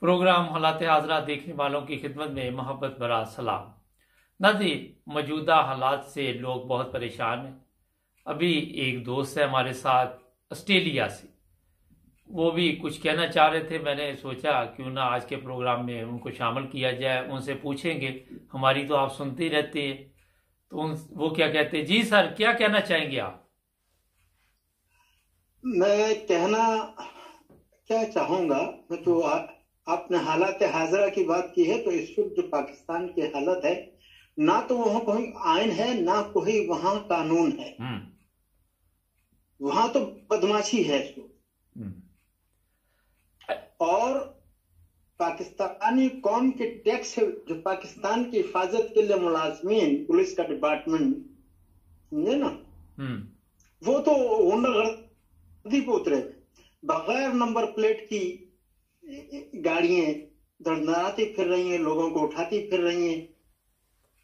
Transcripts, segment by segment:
Programme हालात हाजरा देखने वालों की खिदमत में मोहब्बत भरा सलाम। नाज़रीन, मौजूदा हालात से लोग बहुत परेशान हैं। अभी एक दोस्त है हमारे साथ ऑस्ट्रेलिया से, वो भी कुछ कहना चाह रहे थे। मैंने सोचा क्यों ना आज के प्रोग्राम में उनको शामिल किया जाए, उनसे पूछेंगे। हमारी तो आप सुनते ही रहते हैं, तो वो क्या कहते हैं। जी सर, क्या कहना चाहेंगे आप? मैं कहना क्या चाहूंगा, मैं तो आपने हालात हाजरा की बात की है, तो इस वक्त जो पाकिस्तान की हालत है, ना तो वहां कोई आइन है ना कोई वहां कानून है। वहां तो बदमाशी है इसको। और पाकिस्तानी कौम के टैक्स जो पाकिस्तान की हिफाजत के लिए मुलाजमीन, पुलिस का डिपार्टमेंट, समझे ना, वो तो गुंडागर्दी पे उतरे, बगैर नंबर प्लेट की गाड़ियां धड़धड़ाती फिर रही हैं, लोगों को उठाती फिर रही हैं।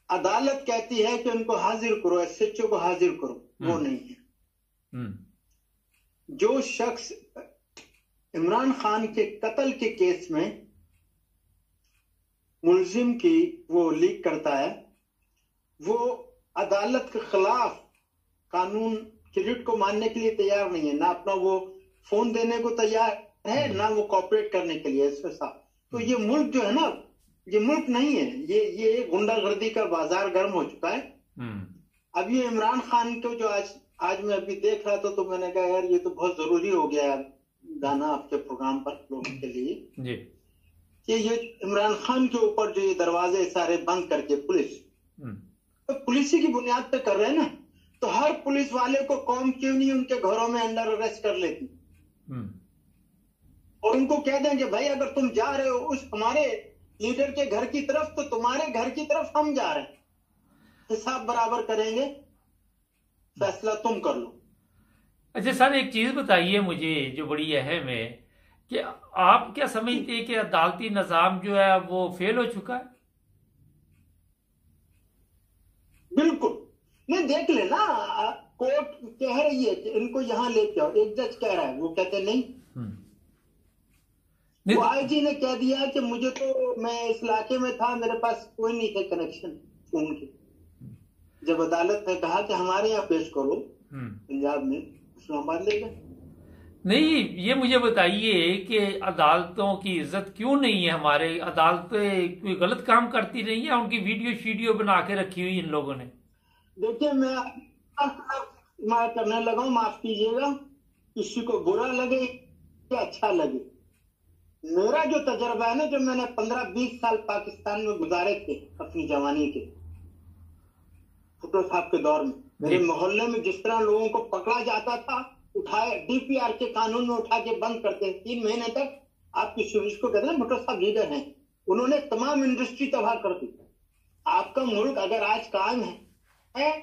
अदालत कहती है कि उनको हाजिर करो, एसएचओ को हाजिर करो, वो नहीं है। जो शख्स इमरान खान के कत्ल के केस में मुलजिम की वो लीक करता है, वो अदालत के खिलाफ कानून की रिट को मानने के लिए तैयार नहीं है, ना अपना वो फोन देने को तैयार है, ना वो कॉपरेट करने के लिए इसके साथ। तो ये मुल्क जो है ना, ये मुल्क नहीं है, ये गुंडागर्दी का बाजार गर्म हो चुका है। अब ये इमरान खान को जो आज मैं अभी देख रहा था, तो मैंने कहा यार ये तो बहुत जरूरी हो गया है गाना आपके प्रोग्राम पर लोगों के लिए जी। कि ये इमरान खान के ऊपर जो ये दरवाजे सारे बंद करके पुलिस तो पुलिस की बुनियाद पे कर रहे हैं ना, तो हर पुलिस वाले को कौम क्यों नहीं उनके घरों में अंडर अरेस्ट कर लेती और उनको कह दें कि भाई अगर तुम जा रहे हो उस हमारे लीडर के घर की तरफ, तो तुम्हारे घर की तरफ हम जा रहे हैं, हिसाब बराबर करेंगे, फैसला तुम कर लो। अच्छा सर, एक चीज बताइए मुझे जो बड़ी अहम है, कि आप क्या समझते हैं कि अदालती निजाम जो है वो फेल हो चुका है? बिल्कुल नहीं, देख लेना, कोर्ट कह रही है कि इनको यहां लेके आओ, एक जज कह रहा है, वो कहते नहीं। वो आईजी ने कह दिया कि मुझे तो, मैं इस इलाके में था, मेरे पास कोई नहीं थे कनेक्शन फोन के। जब अदालत ने कहा कि हमारे यहाँ पेश करो पंजाब में, इस्लामाबाद ले गए। नहीं, ये मुझे बताइए कि अदालतों की इज्जत क्यों नहीं है? हमारे अदालतें कोई गलत काम करती नहीं है? उनकी वीडियो बना के रखी हुई इन लोगों ने। देखिए, मैं करने लगा हूं, माफ कीजिएगा, किसी को बुरा लगे या अच्छा लगे, मेरा जो तजर्बा है ना, जो मैंने 15-20 साल पाकिस्तान में गुजारे थे अपनी जवानी के, भुट्टो साहब के दौर में, मेरे मोहल्ले में जिस तरह लोगों को पकड़ा जाता था, उठाए डीपीआर के कानून में उठा के बंद करते, 3 महीने तक आपकी सुविश को कहते हैं, भुट्टो साहब लीडर हैं, उन्होंने तमाम इंडस्ट्री तबाह कर दी। आपका मुल्क अगर आज कायम है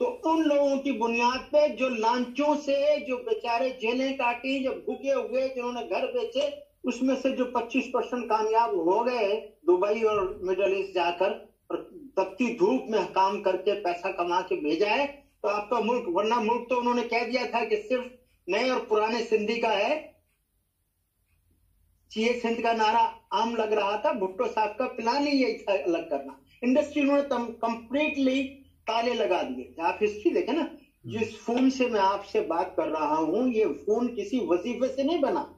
तो उन लोगों की बुनियाद पे जो लांचों से, जो बेचारे जेलें काटी, जो भूखे हुए, जिन्होंने घर बेचे, उसमें से जो 25% कामयाब हो गए दुबई और मिडल ईस्ट जाकर और तपती धूप में काम करके पैसा कमा के भेजा है, तो आपका मुल्क, वरना मुल्क तो उन्होंने कह दिया था कि सिर्फ नए और पुराने सिंधी का है। चीए सिंध का नारा आम लग रहा था, भुट्टो साहब का प्लान ही यही था, अलग करना। इंडस्ट्री उन्होंने कंप्लीटली ताले लगा दिए। आप हिस्ट्री देखें ना, जिस फोन से मैं आपसे बात कर रहा हूं, ये फोन किसी वजीफे से नहीं बना,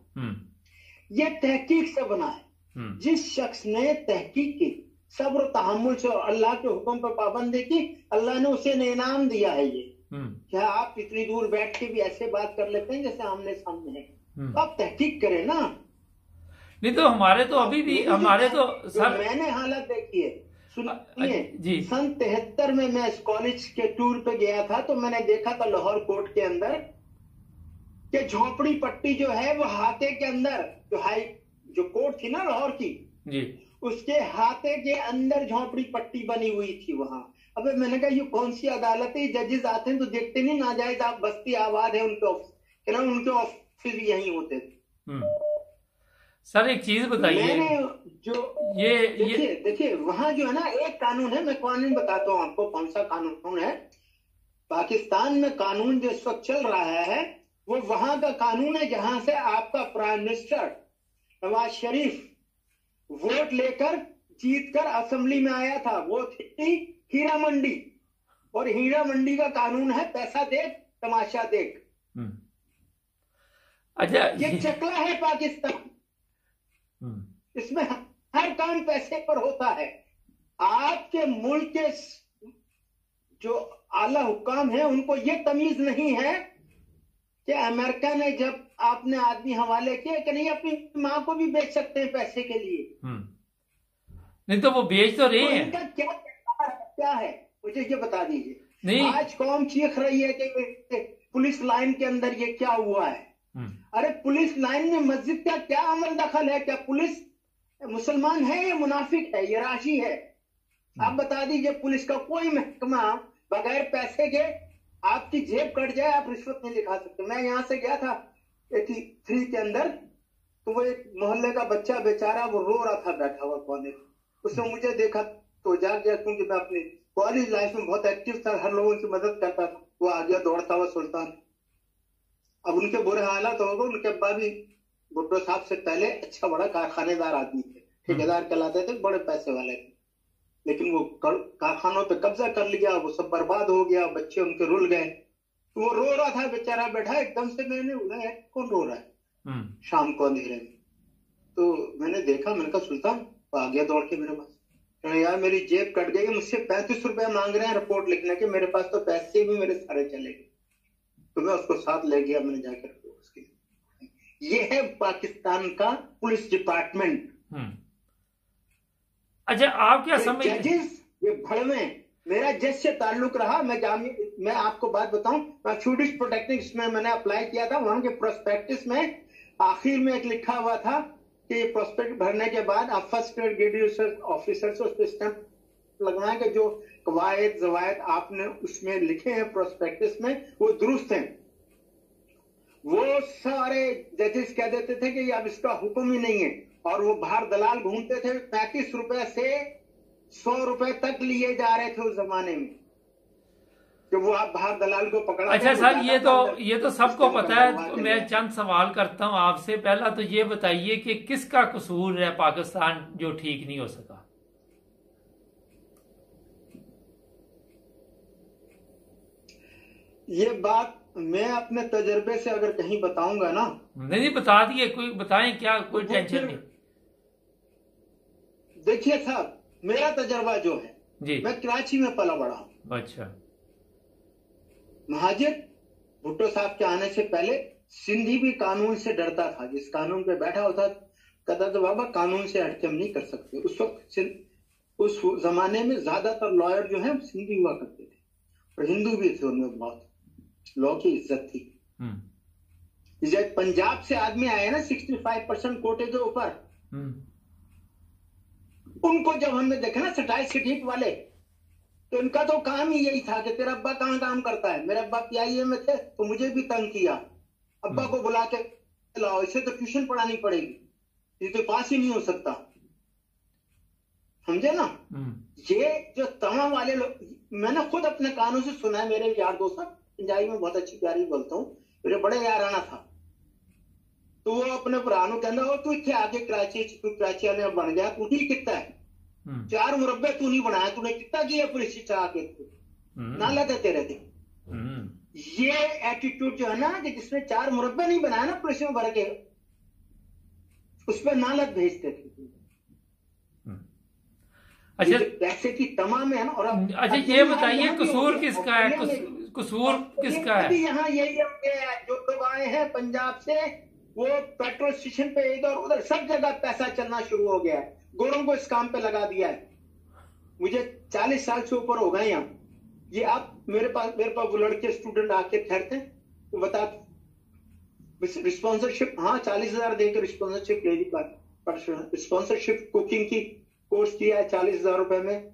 ये तहकीक से बना है। जिस शख्स ने तहकीक की, सब्र तहम्मुल से और अल्लाह के हुक्म पर पाबंदी की, अल्लाह ने उसे इनाम दिया है। ये क्या आप इतनी दूर बैठ के भी ऐसे बात कर लेते हैं जैसे आमने सामने है? तो आप तहकीक करें ना। नहीं तो हमारे तो अभी भी, हमारे तो सर, मैंने हालत देखी है, सुनिए, सन 73 में मैं इस कॉलेज के टूर पे गया था, तो मैंने देखा था लाहौर कोर्ट के अंदर कि झोपड़ी पट्टी जो है वो हाथे के अंदर, जो कोर्ट थी ना लाहौर की जी, उसके हाथे के अंदर झोपड़ी पट्टी बनी हुई थी वहां। अबे मैंने कहा ये कौन सी अदालत है? जजेस आते हैं तो देखते नहीं नाजायज आप बस्ती आबाद है उनके ऑफिस, उनके ऑफिस भी यही होते थे। सर एक चीज बताइए, जो ये देखिए वहां जो है ना, एक कानून है, मैं कानून बताता हूँ आपको कौन सा कानून है। पाकिस्तान में कानून जो इस वक्त चल रहा है वो वहां का कानून है जहां से आपका prime minister Nawaz Sharif vote लेकर जीतकर असेंबली में आया था। वो थी हीरा मंडी, और हीरा मंडी का कानून है पैसा देख तमाशा देख। अच्छा, ये चकला है पाकिस्तान। इसमें हर काम पैसे पर होता है। आपके मुल्क के जो आला हुक्काम है उनको ये तमीज नहीं है कि अमेरिका ने जब आपने आदमी हवाले किया कि नहीं अपनी मां को भी बेच सकते हैं पैसे के लिए। नहीं तो वो बेच तो रहे हैं। इनका क्या है मुझे ये बता दीजिए। नहीं, आज कौम चीख रही है कि पुलिस लाइन के अंदर ये क्या हुआ है। अरे पुलिस लाइन में मस्जिद का क्या अमल दखल है? क्या पुलिस मुसलमान है या मुनाफिक है? ये राशि है। आप बता दीजिए, पुलिस का कोई महकमा बगैर पैसे के आपकी जेब कट जाए आप रिश्वत नहीं दिखा सकते। मैं यहां से गया था 83 के अंदर, तो वो एक मोहल्ले का बच्चा बेचारा वो रो रहा था बैठा हुआ कोने में। उसने मुझे देखा तो जाग गया, क्योंकि मैं अपनी कॉलेज लाइफ में बहुत एक्टिव था, हर लोगों की मदद करता था। वो आ गया दौड़ता हुआ सुल्तान। अब उनके बुरे हालात हो गए। उनके अब्बा भी भुट्टो साहब से पहले अच्छा बड़ा कारखानेदार आदमी थे, ठेकेदार कहलाते थे, बड़े पैसे वाले थे। लेकिन वो कारखानों पे कब्जा कर लिया, वो सब बर्बाद हो गया, बच्चे उनके रुल गए। तो वो रो रहा था बेचारा बैठा। एकदम से मैंने उन्हें कौन रो रहा है शाम को अंधेरे में? तो मैंने देखा, मैंने कहा सुल्तान। तो आ गया दौड़ के मेरे पास। यार मेरी जेब कट गई, मुझसे 35 रुपए मांग रहे हैं रिपोर्ट लिखने के, मेरे पास तो पैसे भी मेरे सारे चले गए। तो मैं उसको साथ ले गया, मैंने जाकर उसकी। ये है पाकिस्तान का पुलिस डिपार्टमेंट। अच्छा, आप क्या समझ जजेस ये भड़वे। मेरा जज से ताल्लुक रहा। मैं आपको बात बताऊं, मैं स्वीडिश प्रोटेक्टिव में मैंने अप्लाई किया था। वहां के प्रोस्पेक्टिस में आखिर में एक लिखा हुआ था कि ये प्रोस्पेक्ट भरने के बाद आप फर्स्ट ग्रेड ऑफिसर से उस पर स्टैंप लगवाएं कि जो कवायद जवायद आपने उसमें लिखे हैं प्रोस्पेक्टिस में वो दुरुस्त हैं। वो सारे जजेस कह देते थे कि अब इसका हुक्म ही नहीं है, और वो बाहर दलाल घूमते थे। 35 रुपए से 100 रुपए तक लिए जा रहे थे उस जमाने में, कि वो आप बाहर दलाल को पकड़ा। अच्छा सर, ये तो सबको पता है। तो मैं चंद सवाल करता हूं आपसे। पहला तो ये बताइए कि किसका कसूर है पाकिस्तान जो ठीक नहीं हो सका? ये बात मैं अपने तजर्बे से अगर कहीं बताऊंगा ना। नहीं, बता दिए, कोई बताएं, क्या कोई टेंशन नहीं। देखिए साहब, मेरा तजर्बा जो है जी, मैं कराची में पला बड़ा हूं। अच्छा। महाजिर भुट्टो साहब के आने से पहले सिंधी भी कानून से डरता था। जिस कानून पे बैठा होता कहता था बाबा कानून से हटके हम नहीं कर सकते। उस वक्त उस जमाने में ज्यादातर लॉयर जो है सिंधी हुआ करते थे, और हिंदू भी थे, उनमें बहुत लॉ की इज्जत थी। जैसे पंजाब से आदमी आए ना 65% कोटे के ऊपर, उनको जब हमने देखा ना 27 वाले, तो इनका तो काम ही यही था कि तेरा अब्बा कहाँ काम करता है। मेरे अब्बा पीआईए में थे, तो मुझे भी तंग किया, अब्बा को बुला के लाओ, इसे तो ट्यूशन पढ़ानी पड़ेगी, ये तो पास ही नहीं हो सकता। समझे ना? ये जो तमाम वाले लोग, मैंने खुद अपने कानों से सुना है। मेरे यार दोस्त, पंजाबी में बहुत अच्छी प्यारी बोलता हूँ, मेरे बड़े याराना था। तो वो अपने भरा कहना वो तू इतने आके कराची वाले बन गया, तू ठीक किता है, 4 मुरब्बे तू नहीं बनाया, तूने कितना किया पुलिस से आके, ना लगे तेरे थे। ये एटीट्यूड जो है ना, कि जिसने 4 मुरब्बे नहीं बनाया ना पुलिस में भर के, उस पर नालत भेजते थे। अच्छा, पैसे की तमाम है ना। और अच्छा ये बताइए कसूर किसका है? कसूर किसका है? यहाँ यही जो लोग आए हैं पंजाब से, वो पेट्रोल स्टेशन पे इधर उधर सब जगह पैसा चलना शुरू हो गया है। गोरों को इस काम पे लगा दिया है। मुझे 40 साल से ऊपर हो गए यहाँ। ये आप मेरे पास वो लड़के स्टूडेंट आके ठहरते हैं, वो बताते स्पॉन्सरशिप, हाँ 40,000 देकर स्पॉन्सरशिप ले ली। स्पॉन्सरशिप कुकिंग की कोर्स किया है 40,000 रुपए में।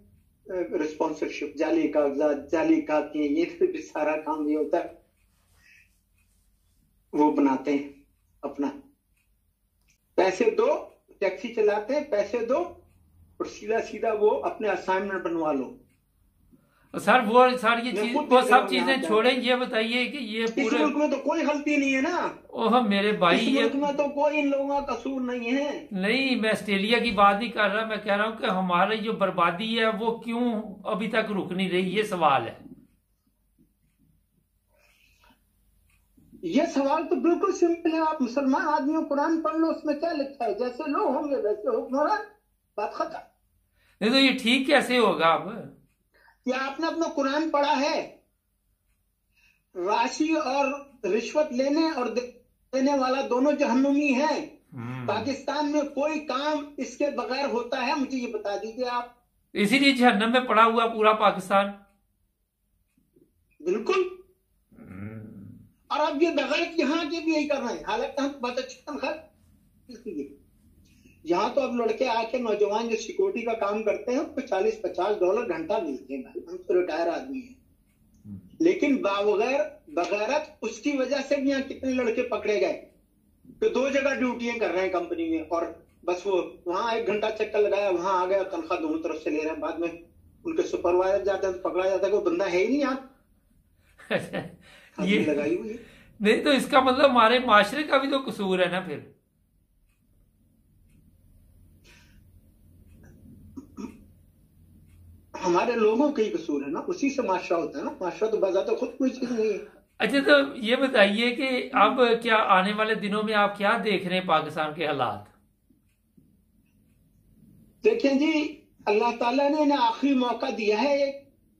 स्पॉन्सरशिप, जाली कागजात, जाली कापी, ये भी सारा काम ये होता है। वो बनाते हैं अपना, पैसे दो, टैक्सी चलाते हैं, पैसे दो, और सीधा सीधा वो अपने असाइनमेंट बनवा लो। सर वो सर ये मैं चीज खुद वो देख रहा सब हूँ यहाँ चीजें पे। छोड़ें, ये बताइए कि ये इस पूरे मुल्क में तो कोई गलती नहीं है ना, ओह मेरे भाई इस ये मुल्क में तो कोई इन लोगों का कसूर नहीं है। नहीं, मैं ऑस्ट्रेलिया की बात नहीं कर रहा, मैं कह रहा हूँ कि हमारी जो बर्बादी है वो क्यों अभी तक रुक नहीं रही, ये सवाल है। ये सवाल तो बिल्कुल सिंपल है। आप मुसलमान आदमी हो, कुरान पढ़ लो, उसमें क्या लिखा है, जैसे लोग होंगे वैसे हुक्मरान, बात खत्म। नहीं तो ये ठीक कैसे होगा अब? क्या आपने अपना कुरान पढ़ा है? राशि और रिश्वत लेने और देने वाला दोनों जहन्नुमी है। पाकिस्तान में कोई काम इसके बगैर होता है? मुझे ये बता दीजिए आप। इसीलिए जहन्नम में पड़ा हुआ पूरा पाकिस्तान। बिल्कुल। और अब ये बगैर यहाँ के भी यही कर रहे हैं, हालांकि हम बहुत अच्छी तनख्वाह। यहाँ तो अब लड़के आके नौजवान जो सिक्योरिटी का काम करते हैं उसको $40-50 घंटा मिलते हैं। भाई हम तो रिटायर आदमी हैं, लेकिन बगैरत उसकी वजह से भी यहाँ कितने लड़के पकड़े गए तो 2 जगह ड्यूटियां कर रहे हैं कंपनी में, और बस वो वहां 1 घंटा चक्कर लगाया, वहां आ गया, तनख्वाह दोनों तरफ से ले रहे हैं। बाद में उनके सुपरवाइजर जाते हैं तो पकड़ा जाता है कि वो बंदा है ही नहीं यहाँ, ये लगाई हुई है। नहीं तो इसका मतलब हमारे माशरे का भी तो कसूर है ना फिर। हमारे लोगों का ही कसूर है ना, उसी से माशरा होता है ना। माशरा तो बजाते खुद कोई चीज नहीं है। अच्छा तो ये बताइए कि अब क्या आने वाले दिनों में आप क्या देख रहे हैं पाकिस्तान के हालात? देखें जी, अल्लाह ताला ने ना आखिरी मौका दिया है।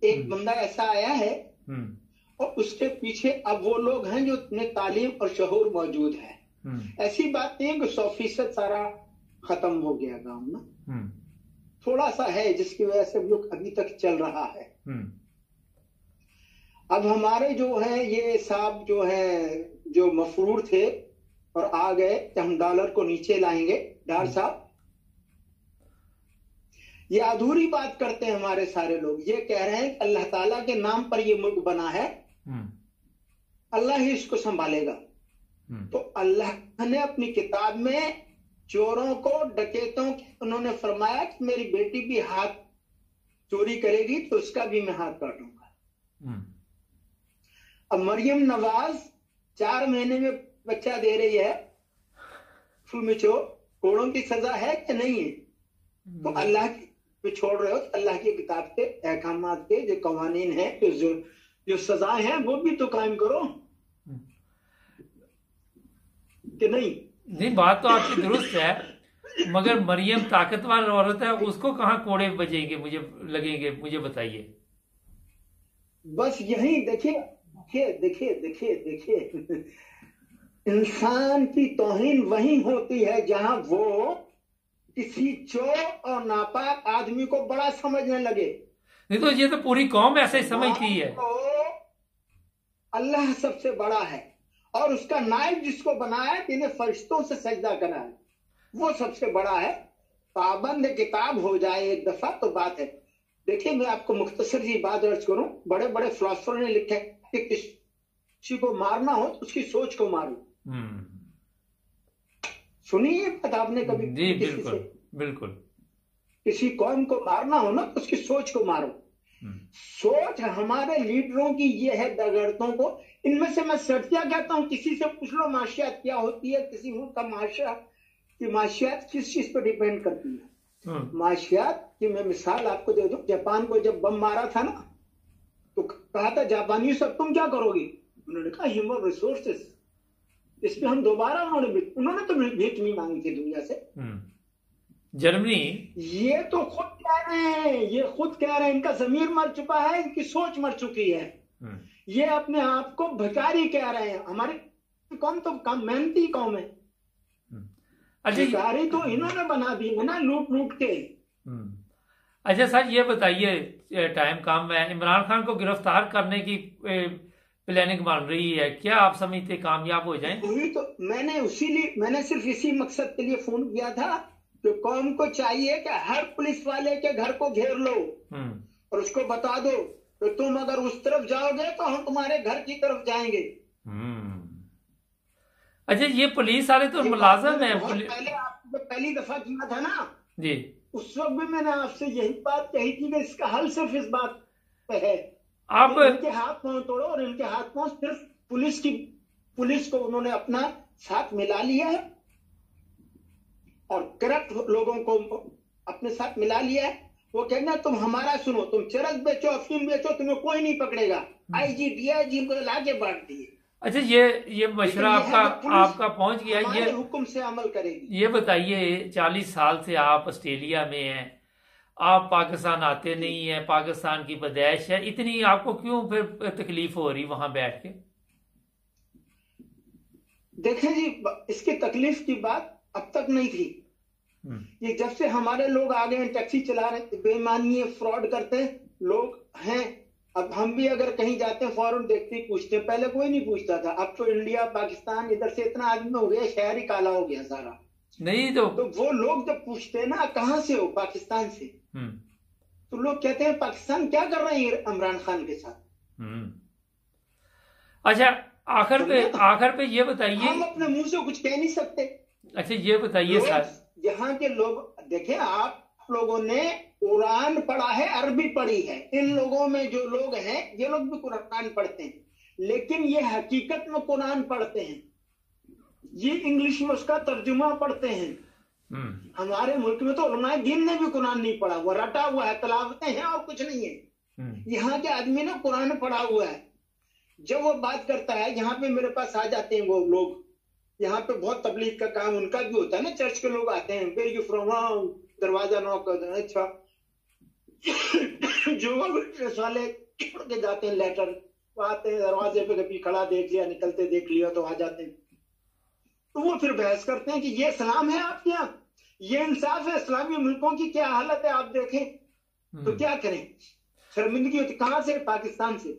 एक बंदा ऐसा आया है और उसके पीछे अब वो लोग हैं जो इतने तालीम और शहूर मौजूद है। ऐसी बात नहीं है कि 100% सारा खत्म हो गया काम ना, थोड़ा सा है जिसकी वजह से वो अभी तक चल रहा है। अब हमारे जो है ये साहब जो है जो मफरूर थे और आ गए कि हम डॉलर को नीचे लाएंगे, डार साहब ये अधूरी बात करते हैं। हमारे सारे लोग ये कह रहे हैं कि अल्लाह ताला के नाम पर ये मुल्क बना है, अल्लाह ही इसको संभालेगा। तो अल्लाह ने अपनी किताब में चोरों को, डकैतों के, उन्होंने फरमाया कि मेरी बेटी भी हाथ चोरी करेगी तो उसका भी मैं हाथ काटूंगा। अब मरियम नवाज 4 महीने में बच्चा दे रही है, फुलमिचो कोड़ों की सजा है कि नहीं है? तो अल्लाह पे छोड़ रहे हो तो अल्लाह की किताब के अहकामात के जो कवानीन है, जो सजाएं हैं वो भी तो कायम करो कि नहीं? नहीं बात तो आपकी दुरुस्त है, मगर मरियम ताकतवर औरत है, उसको कहाँ कोड़े बजेंगे मुझे लगेंगे, मुझे बताइए। बस यही देखिए देखिए देखिए देखिए इंसान की तौहीन वही होती है जहां वो किसी चोर और नापाक आदमी को बड़ा समझने लगे। नहीं तो ये तो पूरी कौम ऐसे ही समझती है। अल्लाह सबसे बड़ा है और उसका नायब जिसको बनाया जिन्हें फरिश्तों से सजदा कराए वो सबसे बड़ा है। पाबंद किताब हो जाए एक दफा तो बात है। देखिए मैं आपको मुख्तसर जी बात अर्ज करूं, बड़े बड़े फिलोसोफर ने लिखा है कि किसी को मारना हो तो उसकी सोच को मारो। सुनिए बात आपने कभी? जी बिल्कुल बिल्कुल। किसी कौम को मारना हो ना तो उसकी सोच को मारो। सोच हमारे लीडरों की ये है दगड़तों को। इनमें से मैं सत्या कहता हूं, किसी से पूछ लो माशियात क्या होती है, किसी मुल्क का माशियात किस चीज पर डिपेंड करती है। माशियात की मैं मिसाल आपको दे दूं, जापान को जब बम मारा था ना तो कहा था जापानियों से तुम क्या करोगे? उन्होंने कहा ह्यूमन रिसोर्सेस। इस पे हम दोबारा उन्होंने तो भीख नहीं मांगी थी दुनिया से। जर्मनी ये तो खुद कह रहे हैं, ये खुद कह रहे हैं, इनका जमीर मर चुका है, इनकी सोच मर चुकी है। ये अपने आप को भिखारी कह रहे हैं। हमारी कौम तो कम मेहनती कौम है। भिखारी तो इन्होंने बना दी है ना, लूट लूट के। अच्छा सर ये बताइए, टाइम कम है, इमरान खान को गिरफ्तार करने की प्लानिंग बन रही है, क्या आप समझते कामयाब हो जाएं? वही तो मैंने सिर्फ इसी मकसद के लिए फोन किया था कि कौम को चाहिए कि हर पुलिस वाले के घर को घेर लो और उसको बता दो कि तुम अगर उस तरफ जाओगे तो हम तुम्हारे घर की तरफ जाएंगे। अच्छा ये पुलिस वाले तो मुलाजिम है। पहले आपको पहली दफा किया था ना जी, उस वक्त भी मैंने आपसे यही बात कही थी कि इसका हल सिर्फ इस बात पे है। आप इनके हाथ पांव तोड़ो, और इनके हाथ पांव सिर्फ पुलिस को उन्होंने अपना साथ मिला लिया है, और करप्ट लोगों को अपने साथ मिला लिया है। वो कहना तुम हमारा सुनो, तुम चरस बेचो, अफीम बेचो, तुम्हें कोई नहीं पकड़ेगा। आईजी डीआईजी को लाके बांट दिए। अच्छा, ये मशवरा आपका पहुंच गया, ये हुक्म से अमल करेगी। ये बताइए, 40 साल से आप ऑस्ट्रेलिया में हैं, आप पाकिस्तान आते नहीं है, पाकिस्तान की पैदाइश है, इतनी आपको क्यों फिर तकलीफ हो रही वहां बैठ के? देखें जी, इसकी तकलीफ की बात अब तक नहीं थी। ये जब से हमारे लोग आ गए, टैक्सी चला रहे, बेईमानी फ्रॉड करते लोग हैं। अब हम भी अगर कहीं जाते हैं फौरन देखते ही पूछते हैं, पहले कोई नहीं पूछता था। अब तो इंडिया पाकिस्तान इधर से इतना आदमी हो गया, शहर ही काला हो गया सारा। नहीं तो वो लोग जब पूछते हैं ना कहां से हो, पाकिस्तान से, तो लोग कहते हैं पाकिस्तान क्या कर रहे हैं इमरान खान के साथ। अच्छा, आखिर पे ये बताइए, हम अपने मुंह से कुछ कह नहीं सकते। अच्छा ये बताइए सर, यहाँ के लोग देखें, आप लोगों ने कुरान पढ़ा है, अरबी पढ़ी है। इन लोगों में जो लोग हैं, ये लोग भी कुरान पढ़ते हैं, लेकिन ये हकीकत में कुरान पढ़ते हैं, ये इंग्लिश में उसका तर्जुमा पढ़ते हैं। हमारे मुल्क में तो उलमाए दीन ने भी कुरान नहीं पढ़ा हुआ, रटा हुआ है, तलावतें हैं और कुछ नहीं है। यहाँ के आदमी ने कुरान पढ़ा हुआ है। जब वो बात करता है, यहाँ पे मेरे पास आ जाते हैं वो लोग, यहाँ पे बहुत तबलीग का काम उनका भी होता है ना, चर्च के लोग आते हैं, वेयर यू फ्रॉम, दरवाजा नॉक कर देना। अच्छा, जो वाले छोड़ के जाते हैं लेटर, वो आते हैं दरवाजे पे, कभी खड़ा देख लिया, निकलते देख लिया तो आ जाते हैं। तो वो फिर बहस करते हैं कि ये इस्लाम है आपके यहाँ, ये इंसाफ है, इस्लामी मुल्कों की क्या हालत है आप देखें। तो क्या करें, शर्मिंदगी होती। कहाँ से? पाकिस्तान से।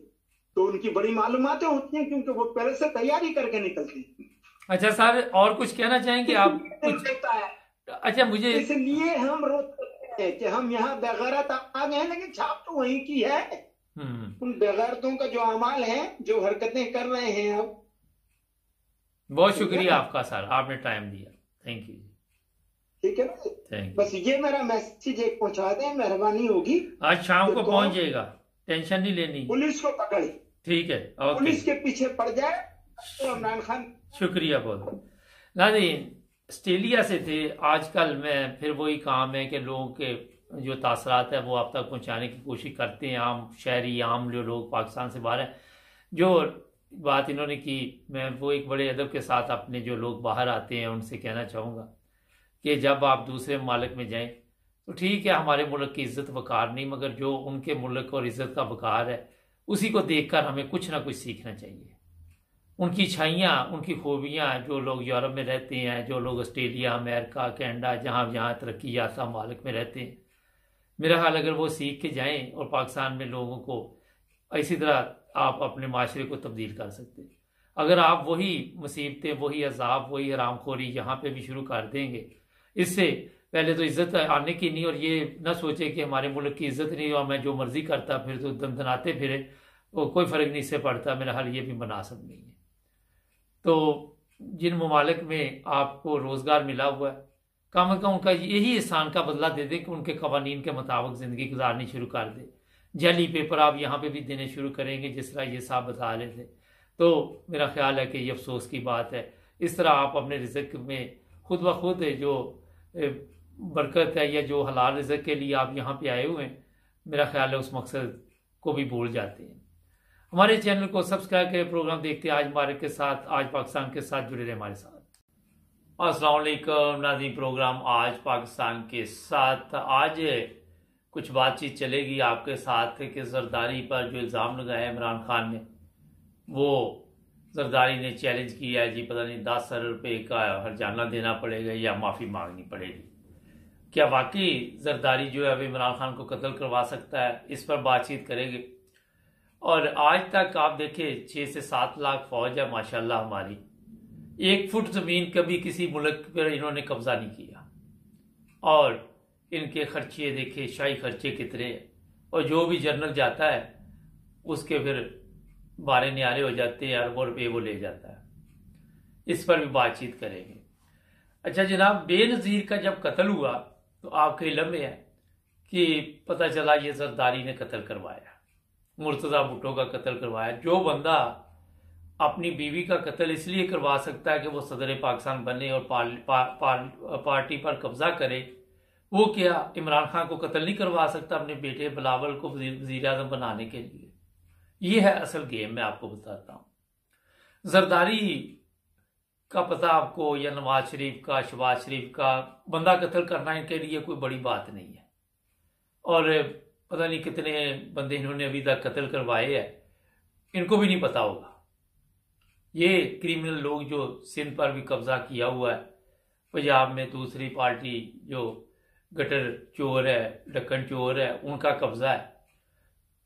तो उनकी बड़ी मालूमातें होती हैं, क्योंकि वो पहले से तैयारी करके निकलते हैं। अच्छा सर, और कुछ कहना चाहेंगे आप? कुछ देता है। अच्छा, मुझे इसलिए हम रोकते हैं कि हम यहाँ बेगैरत आ गए हैं, लेकिन छाप तो वहीं की है। उन बेगैरतों का जो अमाल है, जो हरकतें कर रहे हैं अब। बहुत शुक्रिया आपका सर, आपने टाइम दिया, थैंक यू। ठीक है ना, बस ये मेरा मैसेज एक पहुंचा दें, मेहरबानी होगी। आज शाम को पहुंच जाएगा, टेंशन नहीं लेनी। पुलिस को पकड़े, ठीक है, ओके। पुलिस के पीछे पड़ जाए तो इमरान खान। शुक्रिया बहुत। नाज़रीन, ऑस्ट्रेलिया से थे। आजकल मैं फिर वही काम है कि लोगों के जो तासरात है वो आप तक पहुंचाने की कोशिश करते हैं। आम शहरी, आम जो लोग पाकिस्तान से बाहर हैं, जो बात इन्होंने की, मैं वो एक बड़े अदब के साथ अपने जो लोग बाहर आते हैं उनसे कहना चाहूँगा कि जब आप दूसरे मुल्क में जाएं तो ठीक है, हमारे मुल्क की इज़्ज़त वक़ार नहीं, मगर जो उनके मुल्क और इज़्ज़त का वक़ार है उसी को देखकर हमें कुछ ना कुछ सीखना चाहिए। उनकी अच्छाइयाँ, उनकी खूबियाँ, जो लोग यूरोप में रहते हैं, जो लोग ऑस्ट्रेलिया, अमेरिका, कनाडा, जहाँ तरक्की याफ्ता मालिक में रहते हैं, मेरा ख्याल अगर वो सीख के जाएं और पाकिस्तान में लोगों को इसी तरह आप अपने माशरे को तब्दील कर सकते हैं। अगर आप वही मुसीबतें, वही अजाब, वही हरामखोरी यहाँ पे भी शुरू कर देंगे, इससे पहले तो इज्जत आने की नहीं, और ये ना सोचे कि हमारे मुल्क की इज्जत नहीं और मैं जो मर्जी करता फिर तो दनदनाते फिरे, तो कोई फ़र्क नहीं इससे पड़ता। मेरा हाल ये भी मुनासिब नहीं है। तो जिन ममालिक में आपको रोज़गार मिला हुआ है, कम से कम उनका यही एहसान का बदला दे दें कि उनके कवानीन के मुताबिक ज़िंदगी गुजारनी शुरू कर दे। जाली पेपर आप यहाँ पे भी देने शुरू करेंगे, जिस तरह ये साहब बता रहे थे, तो मेरा ख्याल है कि ये अफसोस की बात है। इस तरह आप अपने रिज़्क़ में खुद ब खुद जो बरकत है या जो हलाल रिज़्क़ के लिए आप यहाँ पे आए हुए हैं, मेरा ख्याल है उस मकसद को भी भूल जाते हैं। हमारे चैनल को सब्सक्राइब करें, प्रोग्राम देखते हैं आज मुबारक के साथ, आज पाकिस्तान के साथ जुड़े रहे हमारे साथ। अस्सलाम वालेकुम नाज़रीन, प्रोग्राम आज पाकिस्तान के साथ। आज कुछ बातचीत चलेगी आपके साथ कि जरदारी पर जो इल्ज़ाम लगाया इमरान खान ने, वो जरदारी ने चैलेंज किया है जी, पता नहीं 10 अरब रुपये का हर्जाना देना पड़ेगा या माफ़ी मांगनी पड़ेगी। क्या वाकई जरदारी जो है अब इमरान खान को कत्ल करवा सकता है? इस पर बातचीत करेंगे। और आज तक आप देखें 6 से 7 लाख फौज है माशाल्लाह हमारी, 1 फुट ज़मीन कभी किसी मुल्क पर इन्होंने कब्जा नहीं किया, और इनके खर्चे देखे, शाही खर्चे कितने हैं, और जो भी जनरल जाता है उसके फिर बारे न्यारे हो जाते हैं, अरबों रुपये वो ले जाता है। इस पर भी बातचीत करेंगे। अच्छा जनाब, बेनज़ीर का जब कत्ल हुआ तो आपके इल्म में है कि पता चला ये जरदारी ने कत्ल करवाया, मुर्तजा भुट्टो का कत्ल करवाया। जो बंदा अपनी बीवी का कत्ल इसलिए करवा सकता है कि वो सदर पाकिस्तान बने और पार्टी पर कब्जा करे, वो क्या इमरान खान को कत्ल नहीं करवा सकता अपने बेटे बिलावल को वजीर आजम बनाने के लिए? ये है असल गेम, मैं आपको बताता हूं। जरदारी का पता आपको, या नवाज शरीफ का, शहबाज शरीफ का बंदा कत्ल करना इनके लिए कोई बड़ी बात नहीं है। और पता नहीं कितने बंदे इन्होंने अभी तक कत्ल करवाए हैं, इनको भी नहीं पता होगा। ये क्रिमिनल लोग जो सिंध पर भी कब्जा किया हुआ है, पंजाब में दूसरी पार्टी जो गटर चोर है, ढक्कन चोर है, उनका कब्जा है।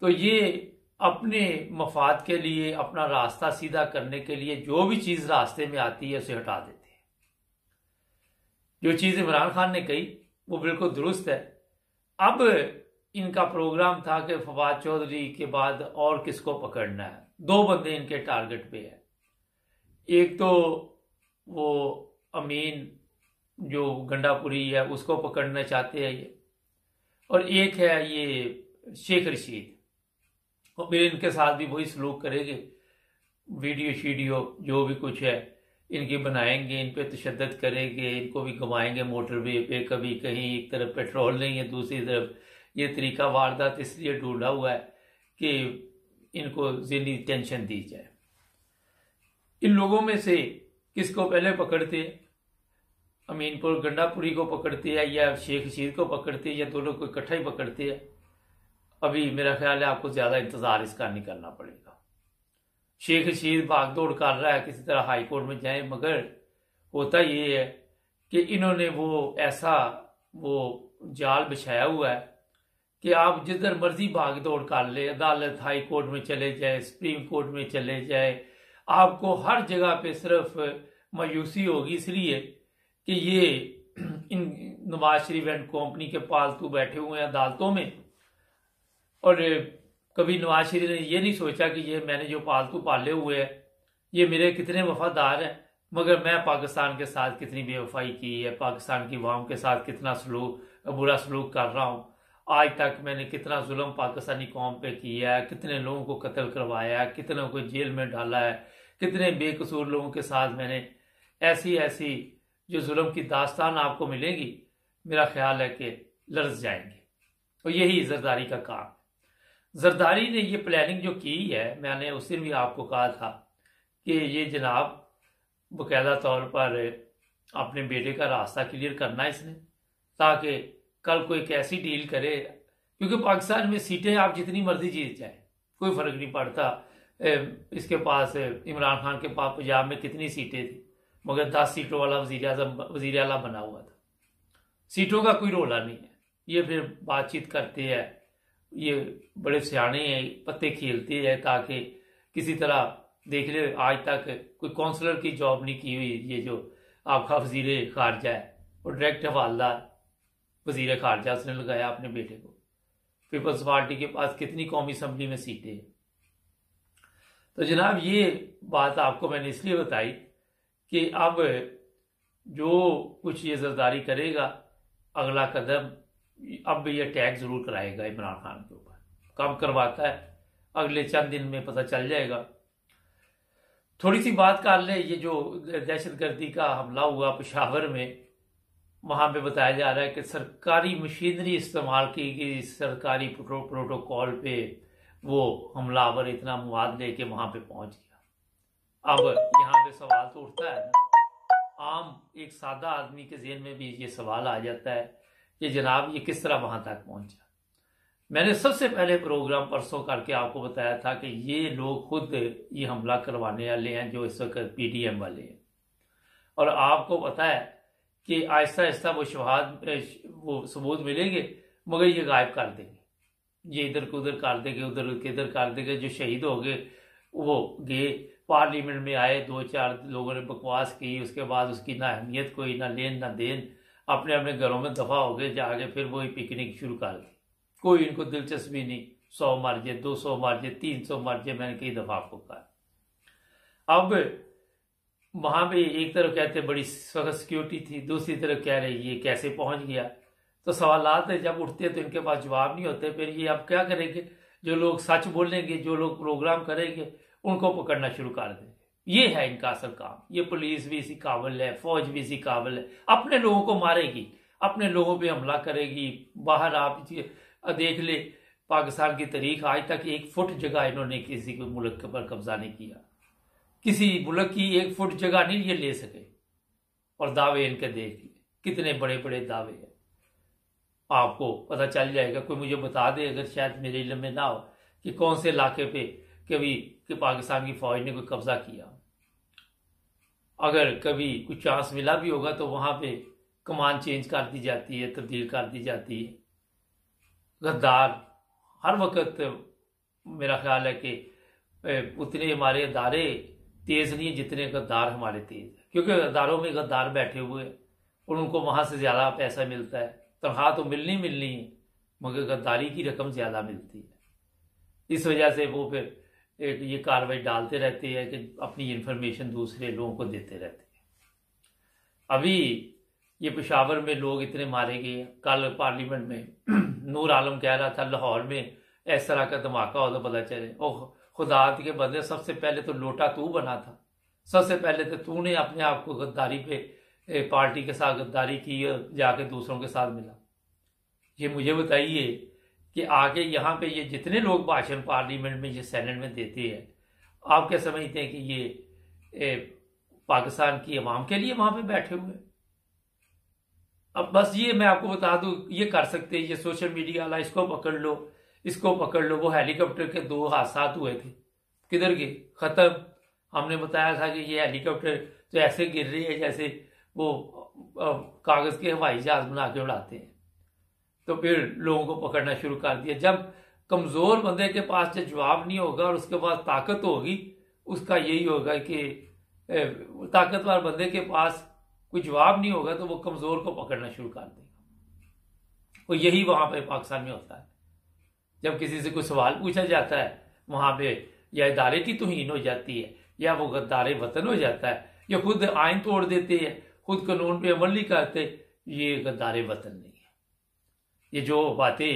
तो ये अपने मफाद के लिए, अपना रास्ता सीधा करने के लिए जो भी चीज रास्ते में आती है उसे हटा देते हैं। जो चीज इमरान खान ने कही वो बिल्कुल दुरुस्त है। अब इनका प्रोग्राम था कि फवाद चौधरी के बाद और किसको पकड़ना है। दो बंदे इनके टारगेट पे है। एक तो वो अमीन जो गंडापुरी है उसको पकड़ना चाहते हैं ये, और एक है ये शेख रशीद। और फिर इनके साथ भी वही सलूक करेंगे, वीडियो शीडियो जो भी कुछ है इनकी बनाएंगे, इन पे तशद्दद करेंगे, इनको भी घुमाएंगे मोटरवे पे। कभी कहीं एक तरफ पेट्रोल नहीं है, दूसरी तरफ ये तरीका वारदात इसलिए ढूंढा हुआ है कि इनको ज़िंदगी टेंशन दी जाए। इन लोगों में से किसको पहले पकड़ते हैं? अमीनपुर गंडापुरी को पकड़ते हैं या शेख रशीद को पकड़ते हैं, या दोनों को इकट्ठा ही पकड़ते हैं? अभी मेरा ख्याल है आपको ज्यादा इंतजार इसका नहीं करना पड़ेगा। शेख रशीद भागदौड़ कर रहा है किसी तरह हाई कोर्ट में जाए, मगर होता ये है कि इन्होंने वो ऐसा वो जाल बिछाया हुआ है कि आप जिधर मर्जी भागदौड़ कर ले, अदालत हाई कोर्ट में चले जाए, सुप्रीम कोर्ट में चले जाए, आपको हर जगह पे सिर्फ मायूसी होगी, इसलिए कि ये इन नवाज शरीफ एंड कंपनी के पालतू बैठे हुए हैं अदालतों में। और कभी नवाज शरीफ ने ये नहीं सोचा कि ये मैंने जो पालतू पाले हुए हैं ये मेरे कितने वफादार हैं, मगर मैं पाकिस्तान के साथ कितनी बेवफाई की है, पाकिस्तान की अवाम के साथ कितना बुरा सलूक कर रहा हूँ, आज तक मैंने कितना जुल्म पाकिस्तानी कौम पे किया है, कितने लोगों को कत्ल करवाया है, कितनों को जेल में डाला है, कितने बेकसूर लोगों के साथ मैंने ऐसी ऐसी जो जुल्म की दास्तान आपको मिलेगी, मेरा ख्याल है कि लर्ज जाएंगे। और यही जरदारी का काम। जरदारी ने ये प्लानिंग जो की है, मैंने उस दिन भी आपको कहा था कि ये जनाब बाकायदा तौर पर अपने बेटे का रास्ता क्लियर करना इसने, ताकि कल को एक ऐसी डील करे, क्योंकि पाकिस्तान में सीटें आप जितनी मर्जी जीत जाए कोई फर्क नहीं पड़ता। इसके पास इमरान खान के पास पंजाब में कितनी सीटें थी, मगर 10 सीटों वाला वजीर आला बना हुआ था। सीटों का कोई रोला नहीं है। ये फिर बातचीत करते हैं, ये बड़े सियाने हैं, पत्ते खेलते हैं ताकि किसी तरह देख ले। आज तक कोई काउंसलर की जॉब नहीं की हुई ये जो आपका वजीर खारजा है, और डायरेक्ट हवालदार वजीर खारजा उसने लगाया अपने बेटे को। पीपल्स पार्टी के पास कितनी कौमी असम्बली में सीटें हैं। तो जनाब ये बात आपको मैंने इसलिए बताई कि अब जो कुछ ये जरदारी करेगा, अगला कदम अब ये टैग जरूर कराएगा इमरान खान के ऊपर। कब करवाता है अगले चंद दिन में पता चल जाएगा। थोड़ी सी बात कर ले, ये जो दहशतगर्दी का हमला हुआ पेशावर में, वहां पे बताया जा रहा है कि सरकारी मशीनरी इस्तेमाल की गई, सरकारी प्रोटोकॉल पे वो हमलावर इतना मवाद लेके वहां पे पहुंच गया। अब यहाँ पे सवाल तो उठता है ना, आम एक सादा आदमी के ज़हन में भी ये सवाल आ जाता है कि जनाब ये किस तरह वहां तक पहुंचा। मैंने सबसे पहले प्रोग्राम परसों करके आपको बताया था कि ये लोग खुद ये हमला करवाने वाले हैं जो इस वक्त पीडीएम वाले हैं, और आपको पता है कि आहिस्ता आहिस्ता वो सबूत मिलेंगे, मगर ये गायब कर देंगे, ये इधर को उधर कर देंगे, उधर के इधर कर देंगे। जो शहीद हो गए वो गए, पार्लियामेंट में आए, 2-4 लोगों ने बकवास की, उसके बाद उसकी ना अहमियत कोई, ना लेन ना देन, अपने अपने घरों में दफा हो गए जाके, फिर वही पिकनिक शुरू कर दी। कोई इनको दिलचस्पी नहीं, 100 मर जाए, 200 मर जाए, 300 मर जाए, मैंने कई दफा आपको कहा। अब वहां पे एक तरफ कहते बड़ी सख्त सिक्योरिटी थी, दूसरी तरफ कह रहे ये कैसे पहुंच गया। तो सवालात जब उठते तो इनके पास जवाब नहीं होते, फिर ये अब क्या करेंगे, जो लोग सच बोलेंगे, जो लोग प्रोग्राम करेंगे, उनको पकड़ना शुरू कर देंगे। ये है इनका असल काम। ये पुलिस भी इसी काबिल है, फौज भी इसी काबिल है, अपने लोगों को मारेगी, अपने लोगों पे हमला करेगी। बाहर आप देख ले, पाकिस्तान की तारीख आज तक 1 फुट जगह इन्होंने किसी के मुल्क पर कब्जा नहीं किया, किसी मुल्क की 1 फुट जगह नहीं ये ले सके। और दावे इनके देख लिए, कितने बड़े बड़े दावे हैं, आपको पता चल जाएगा। कोई मुझे बता दे, अगर शायद मेरे इल्म में ना हो, कि कौन से इलाके पे कभी कि पाकिस्तान की फौज ने कोई कब्जा किया। अगर कभी कुछ चांस मिला भी होगा तो वहां पे कमान चेंज कर दी जाती है, तब्दील कर दी जाती है। गद्दार हर वक्त, मेरा ख्याल है कि उतने हमारे अदारे तेज नहीं है जितने गद्दार हमारे तेज है, क्योंकि अदारों में गद्दार बैठे हुए हैं और उनको वहां से ज्यादा पैसा मिलता है। तनख्वाह तो मिलनी है, मगर गद्दारी की रकम ज्यादा मिलती है। इस वजह से वो फिर ये कार्रवाई डालते रहते हैं कि अपनी इंफॉर्मेशन दूसरे लोगों को देते रहते हैं। अभी ये पेशावर में लोग इतने मारे गए। कल पार्लियामेंट में नूर आलम कह रहा था लाहौर में इस तरह का धमाका हो तो पता चले। और खुदा के बंदे, सबसे पहले तो लोटा तू बना था, सबसे पहले तो तूने अपने आप को गद्दारी पे, पार्टी के साथ गद्दारी की, जाके दूसरों के साथ मिला। ये मुझे बताइए कि आगे यहाँ पे ये जितने लोग भाषण पार्लियामेंट में, ये सेनेट में देते हैं, आप क्या समझते हैं कि ये पाकिस्तान की अवाम के लिए वहां पे बैठे हुए? अब बस ये मैं आपको बता दूं, ये कर सकते हैं, ये सोशल मीडिया वाला, इसको पकड़ लो, इसको पकड़ लो। वो हेलीकॉप्टर के 2 हादसा हुए थे, किधर गए? खत्म। हमने बताया था कि ये हेलीकॉप्टर तो ऐसे गिर रही है जैसे वो कागज के हवाई जहाज बना के उड़ाते हैं। तो फिर लोगों को पकड़ना शुरू कर दिया। जब कमजोर बंदे के पास जब जवाब नहीं होगा और उसके पास ताकत होगी, उसका यही होगा कि ताकतवर बंदे के पास कोई जवाब नहीं होगा तो वो कमजोर को पकड़ना शुरू कर देगा। और यही वहां पे पाकिस्तान में होता है। जब किसी से कोई सवाल पूछा जाता है, वहां पे या इदारे की तौहीन हो जाती है, या वो गद्दारे वतन हो जाता है, या खुद आइन तोड़ देते हैं, खुद कानून पे अमल नहीं करते। ये गद्दारे वतन नहीं है। ये जो बातें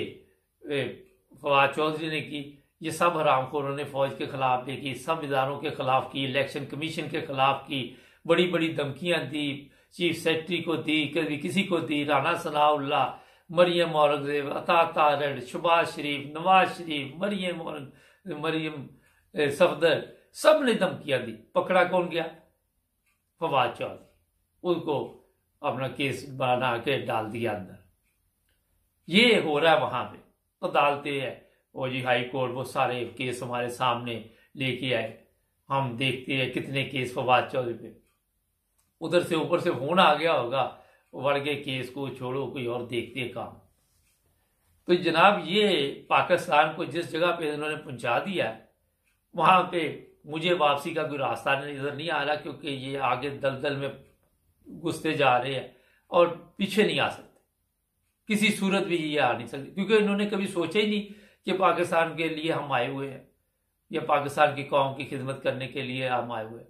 फवाद चौधरी ने की, ये सब हरामखोरों ने फौज के खिलाफ भी की, सब इदारों के खिलाफ की, इलेक्शन कमीशन के खिलाफ की, बड़ी बड़ी धमकियां दी, चीफ सेक्रेटरी को दी, कभी किसी को दी, राना सनाउल्लाह, मरियम औरंगजेब, अता तारड़, शहबाज शरीफ, नवाज शरीफ, मरियम सफदर, सब ने धमकियां दी। पकड़ा कौन गया? फवाद चौधरी। उनको अपना केस बना के डाल दिया अंदर। ये हो रहा है वहां पे। अदालतें है, वो जी हाई कोर्ट, वो सारे केस हमारे सामने लेके आए। हम देखते हैं कितने केस फवाद चौधरी पे। उधर से ऊपर से फोन आ गया होगा, बढ़ गए केस को छोड़ो, कोई और देखते हैं काम। तो जनाब, ये पाकिस्तान को जिस जगह पे इन्होंने पहुंचा दिया, वहां पे मुझे वापसी का कोई रास्ता नजर नहीं आ रहा, क्योंकि ये आगे दलदल में घुसते जा रहे हैं और पीछे नहीं आ सकते। किसी सूरत भी ये आ नहीं सकते, क्योंकि इन्होंने कभी सोचा ही नहीं कि पाकिस्तान के लिए हम आए हुए हैं, या पाकिस्तान की कौम की खिदमत करने के लिए हम आए हुए हैं।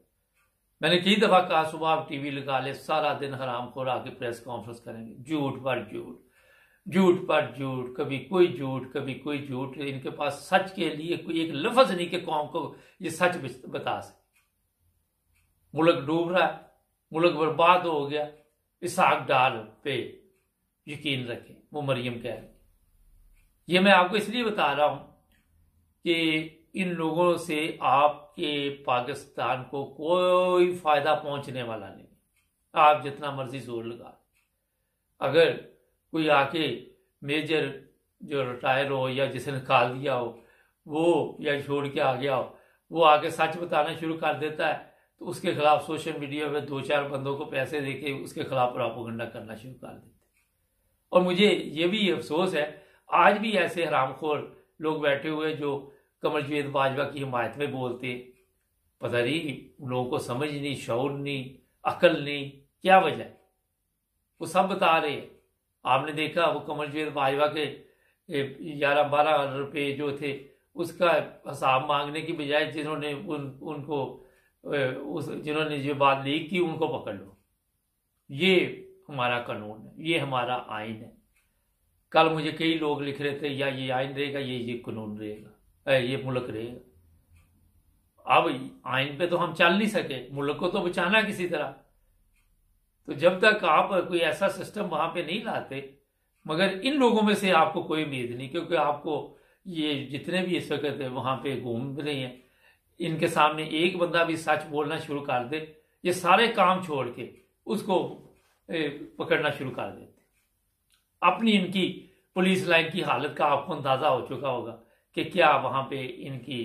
मैंने कई दफा कहा, सुबह आप टीवी लगा ले, सारा दिन हरामखोर आके प्रेस कॉन्फ्रेंस करेंगे, झूठ पर झूठ, झूठ पर झूठ, कभी कोई झूठ, कभी कोई झूठ। इनके पास सच के लिए कोई एक लफ्ज नहीं कि कौम को ये सच बता सके। मुल्क डूब रहा है, मुल्क बर्बाद हो गया, इसहाक डार पे यकीन रखें, वो मरियम कह रही। ये मैं आपको इसलिए बता रहा हूं कि इन लोगों से आपके पाकिस्तान को कोई फायदा पहुंचने वाला नहीं। आप जितना मर्जी जोर लगा, अगर कोई आके मेजर जो रिटायर हो या जिसे निकाल दिया हो वो, या छोड़ के आ गया हो, वो आके सच बताना शुरू कर देता है, तो उसके खिलाफ सोशल मीडिया में 2-4 बंदों को पैसे देके उसके खिलाफ प्रोपेगेंडा करना शुरू कर देते। और मुझे ये भी अफसोस है, आज भी ऐसे हरामखोर लोग बैठे हुए जो कमलजीत बाजवा की हिमायत में बोलते। पता नहीं लोगों को समझ नहीं, शऊर नहीं, अकल नहीं, क्या वजह है? वो सब बता रहे हैं। आपने देखा वो कमलजीत बाजवा के 11-12 रुपए जो थे, उसका हिसाब मांगने की बजाय जिन्होंने जिन्होंने जो बात लीक की उनको पकड़ लो। ये हमारा कानून है, ये हमारा आइन है। कल मुझे कई लोग लिख रहे थे, या ये आइन रहेगा, ये कानून रहेगा। ये मुल्क रहेगा। अब आइन पे तो हम चल नहीं सके, मुल्क को तो बचाना किसी तरह। तो जब तक आप कोई ऐसा सिस्टम वहां पे नहीं लाते, मगर इन लोगों में से आपको कोई उम्मीद नहीं, क्योंकि आपको ये जितने भी इस वक्त वहां पे घूम रहे हैं, इनके सामने एक बंदा भी सच बोलना शुरू कर दे, ये सारे काम छोड़ के उसको पकड़ना शुरू कर देते। अपनी इनकी पुलिस लाइन की हालत का आपको अंदाजा हो चुका होगा कि क्या वहां पे इनकी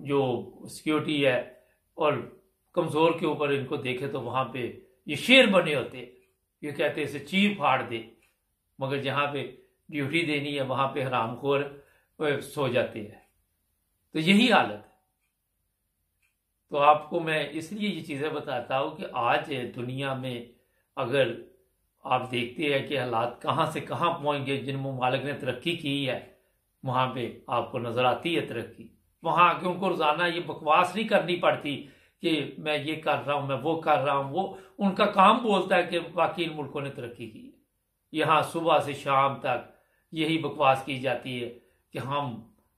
जो सिक्योरिटी है, और कमजोर के ऊपर इनको देखे तो वहां पे ये शेर बने होते, ये कहते इसे चीर फाड़ दे, मगर जहां पे ड्यूटी देनी है वहां पे हरामखोर सो जाते हैं। तो यही हालत है। तो आपको मैं इसलिए ये चीजें बताता हूं कि आज दुनिया में अगर आप देखते हैं कि हालात कहां से कहां पहुंच गए, जिन मुमालिक ने तरक्की की है वहां पे आपको नजर आती है तरक्की। वहां आके उनको रोजाना ये बकवास नहीं करनी पड़ती कि मैं ये कर रहा हूं, मैं वो कर रहा हूं। वो उनका काम बोलता है कि बाकी इन मुल्कों ने तरक्की की है। यहाँ सुबह से शाम तक यही बकवास की जाती है कि हम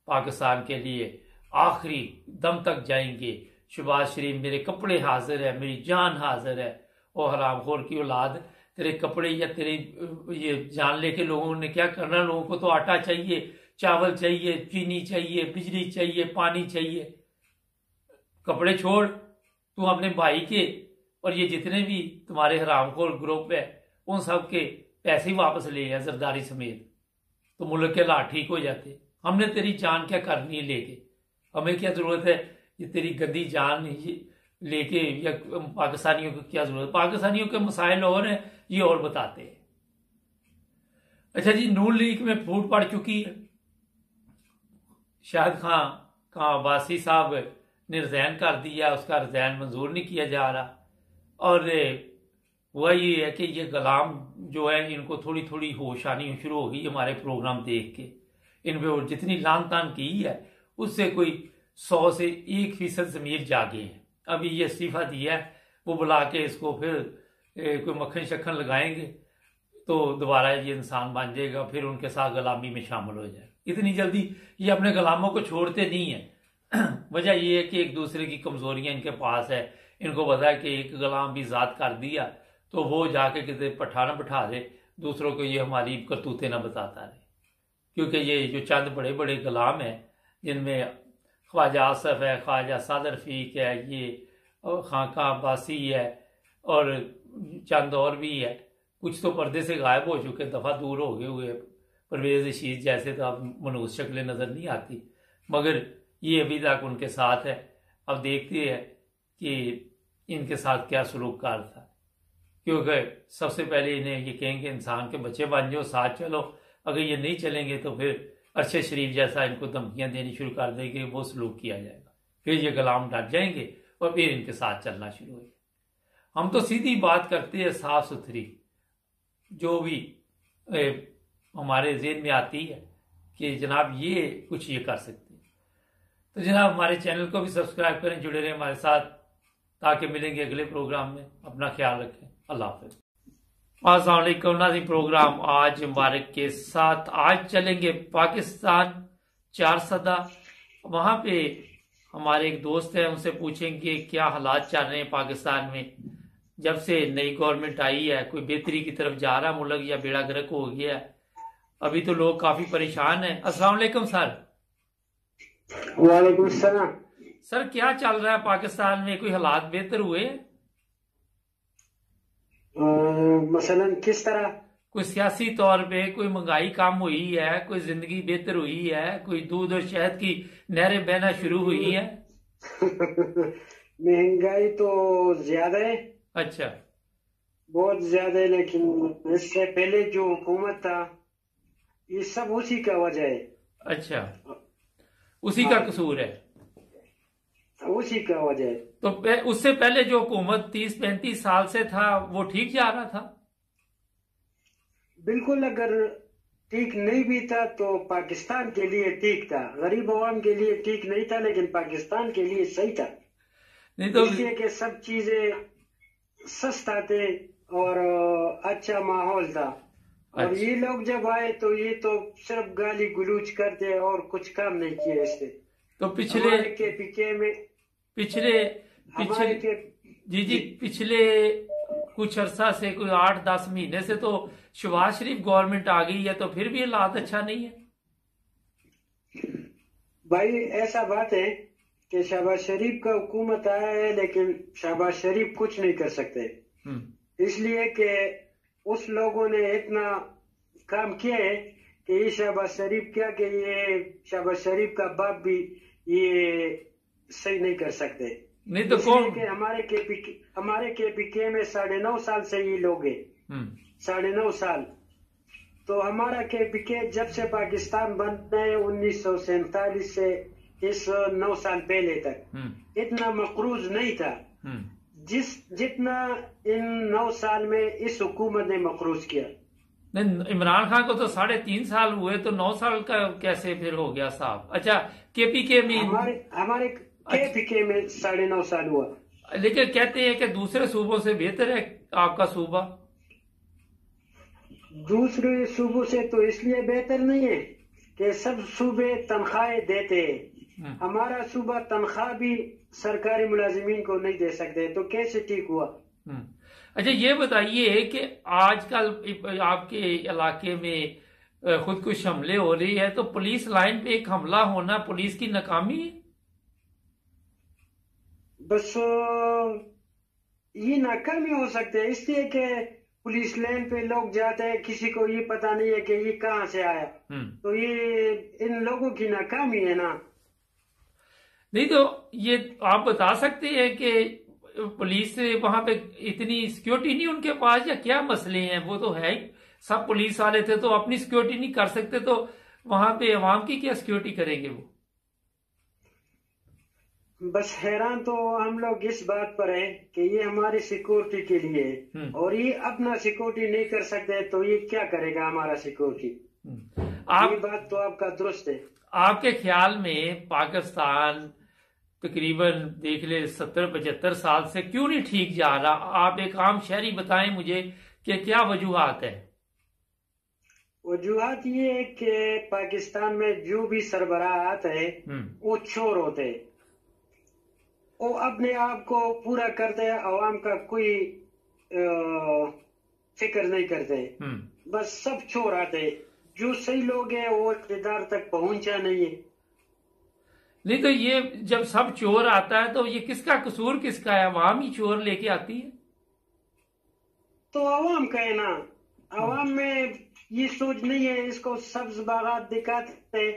पाकिस्तान के लिए आखिरी दम तक जाएंगे, शहबाज शरीफ मेरे कपड़े हाजिर है, मेरी जान हाजिर है। और हरामखोर की औलाद, तेरे कपड़े या तेरे ये जान लेके लोगों ने क्या करना? लोगों को तो आटा चाहिए, चावल चाहिए, चीनी चाहिए, बिजली चाहिए, पानी चाहिए। कपड़े छोड़, तू अपने भाई के और ये जितने भी तुम्हारे हरामखोर ग्रुप है उन सब के पैसे वापस ले आ जरदारी समेत, तो मुल्क के हालात ठीक हो जाते। हमने तेरी जान क्या करनी है लेके? हमें क्या जरूरत है ये तेरी गंदी जान लेके? या पाकिस्तानियों को क्या जरूरत? पाकिस्तानियों के मसाइल और हैं, ये और बताते हैं। अच्छा जी, नून लीग में फूट पड़ चुकी है। शाहिद खान अब्बासी साहब ने रिजाइन कर दिया, उसका रिजाइन मंजूर नहीं किया जा रहा। और हुआ ये है कि ये गुलाम जो है, इनको थोड़ी थोड़ी होश आनी शुरू हो गई हमारे प्रोग्राम देख के। इन पे जितनी लान तान की है उससे कोई 100 से 1% ज़मीर जागे हैं। अभी ये इस्तीफा दिया है, वो बुला के इसको फिर कोई मक्खन शक्खन लगाएंगे तो दोबारा ये इंसान बन जाएगा, फिर उनके साथ गुलामी में शामिल हो जाएगा। इतनी जल्दी ये अपने गुलामों को छोड़ते नहीं है। वजह ये है कि एक दूसरे की कमजोरियां इनके पास है। इनको पता है कि एक गुलाम भी ज़ात कर दिया तो वो जाके किसी पठाना बिठा दे, दूसरों को ये हमारी करतूतें ना बताता रहे। क्योंकि ये जो चंद बड़े बड़े गुलाम हैं, जिनमें ख्वाजा आसफ है, ख्वाजा सादर रफीक है, ये खाका अब्बासी है और चंद और भी है। कुछ तो पर्दे से गायब हो चुके, दफा दूर हो गए हुए। परवेज रशीद जैसे तो अब मनहूस शक्लें नजर नहीं आती, मगर ये अभी तक उनके साथ है। अब देखते हैं कि इनके साथ क्या सलूककार था, क्योंकि सबसे पहले इन्हें ये कहेंगे इंसान के बच्चे बन जाओ, साथ चलो। अगर ये नहीं चलेंगे तो फिर अरशद शरीफ जैसा इनको धमकियां देनी शुरू कर देंगे, वो सलूक किया जाएगा। फिर ये गुलाम डट जाएंगे और फिर इनके साथ चलना शुरू होगा। हम तो सीधी बात करते हैं, साफ सुथरी, जो भी हमारे जेहन में आती है कि जनाब ये कुछ ये कर सकते हैं। तो जनाब हमारे चैनल को भी सब्सक्राइब करें, जुड़े रहें हमारे साथ, ताकि मिलेंगे अगले प्रोग्राम में। अपना ख्याल रखें। अल्लाह हाफिज़। अस्सलाम वालेकुम नाज़रीन, प्रोग्राम आज मुबारक के साथ आज चलेंगे पाकिस्तान 4 सदा। वहां पे हमारे एक दोस्त हैं, उनसे पूछेंगे क्या हालात चल रहे हैं पाकिस्तान में, जब से नई गवर्नमेंट आई है। कोई बेहतरी की तरफ जा रहा मुल्क या बेड़ा गर्क हो गया है? अभी तो लोग काफी परेशान हैं। अस्सलाम वालेकुम सर। वालेकुम सलाम। सर क्या चल रहा है पाकिस्तान में? कोई हालात बेहतर हुए? मसलन किस तरह? कोई सियासी तौर पे कोई महंगाई कम हुई है, कोई जिंदगी बेहतर हुई है, कोई दूध और शहद की नहरें बहना शुरू हुई है? महंगाई तो ज्यादा है। अच्छा, बहुत ज्यादा है, लेकिन इससे पहले जो हुकूमत था ये सब उसी का वजह है। अच्छा, उसी का कसूर है, उसी का वजह है। तो उससे पहले जो हुकूमत 30-35 साल से था वो ठीक जा रहा था? बिल्कुल, अगर ठीक नहीं भी था तो पाकिस्तान के लिए ठीक था, गरीब अवाम के लिए ठीक नहीं था, लेकिन पाकिस्तान के लिए सही था। नहीं तो इसलिए कि सब चीजें सस्ता थे और अच्छा माहौल था। और अच्छा, ये लोग जब आए तो ये तो सिर्फ गाली गलूच करते और कुछ काम नहीं किया इससे। तो पिछले हमारे केपीके में पिछले हमारे पिछले के जी जी, जी पिछले कुछ अरसा से, कोई 8-10 महीने से तो शहबाज शरीफ गवर्नमेंट आ गई है, तो फिर भी हालात अच्छा नहीं है। भाई ऐसा बात है कि शहबाज शरीफ का हुकूमत आया है लेकिन शहबाज शरीफ कुछ नहीं कर सकते, इसलिए कि उस लोगों ने इतना काम किया है कि ये शहबाज शरीफ क्या कि ये शहबाज शरीफ का बाप भी ये सही नहीं कर सकते। नहीं तो इसलिए कौन? कि हमारे केपीके में 9.5 साल से ये लोग हैं, 9.5 साल। तो हमारा केपीके जब से पाकिस्तान बना है 1947 से इस 9 साल पहले तक इतना मकरूज नहीं था जितना इन 9 साल में इस हुकूमत ने मकरूज किया। नहीं, इमरान खान को तो 3.5 साल हुए, तो 9 साल का कैसे फिर हो गया साहब? अच्छा, केपीके में हमारे केपीके में 9.5 साल हुआ। लेकिन कहते हैं कि दूसरे सूबों से बेहतर है आपका सूबा। दूसरे सूबों से तो इसलिए बेहतर नहीं है कि सब सूबे तनख्वाहें देते हैं, हमारा सूबा तनख्वाह भी सरकारी मुलाजिमीन को नहीं दे सकते, तो कैसे ठीक हुआ? अच्छा, ये बताइए कि आजकल आपके इलाके में खुदकुश हमले हो रही है, तो पुलिस लाइन पे एक हमला होना पुलिस की नाकामी है? बस ये नाकामी हो सकते हैं, इसलिए कि पुलिस लाइन पे लोग जाते हैं, किसी को ये पता नहीं है कि ये कहाँ से आया, तो ये इन लोगों की नाकामी है ना। नहीं तो ये आप बता सकते हैं कि पुलिस वहां पे इतनी सिक्योरिटी नहीं उनके पास, या क्या मसले हैं? वो तो है ही, सब पुलिस वाले थे तो अपनी सिक्योरिटी नहीं कर सकते, तो वहां पे अवाम की क्या सिक्योरिटी करेंगे वो? बस हैरान तो हम लोग इस बात पर हैं कि ये हमारी सिक्योरिटी के लिए है और ये अपना सिक्योरिटी नहीं कर सकते, तो ये क्या करेगा हमारा सिक्योरिटी? ये बात तो आपका दुरुस्त है। आपके ख्याल में पाकिस्तान तकरीबन देख ले 70-75 साल से क्यों नहीं ठीक जा रहा? आप एक आम शहरी बताएं मुझे कि क्या वजूहात है? वजूहात ये है कि पाकिस्तान में जो भी सरबराह आते हैं वो चोर होते हैं, वो अपने आप को पूरा करते हैं, अवाम का कोई फिक्र नहीं करते, बस सब चोर आते हैं। जो सही लोग हैं वो इक़्तिदार तक पहुंचा नहीं है। नहीं तो ये जब सब चोर आता है तो ये किसका कसूर किसका है? अवाम ही चोर लेके आती है, तो अवाम का है ना। अवाम में ये सोच नहीं है, इसको सब्ज बागात दिखाते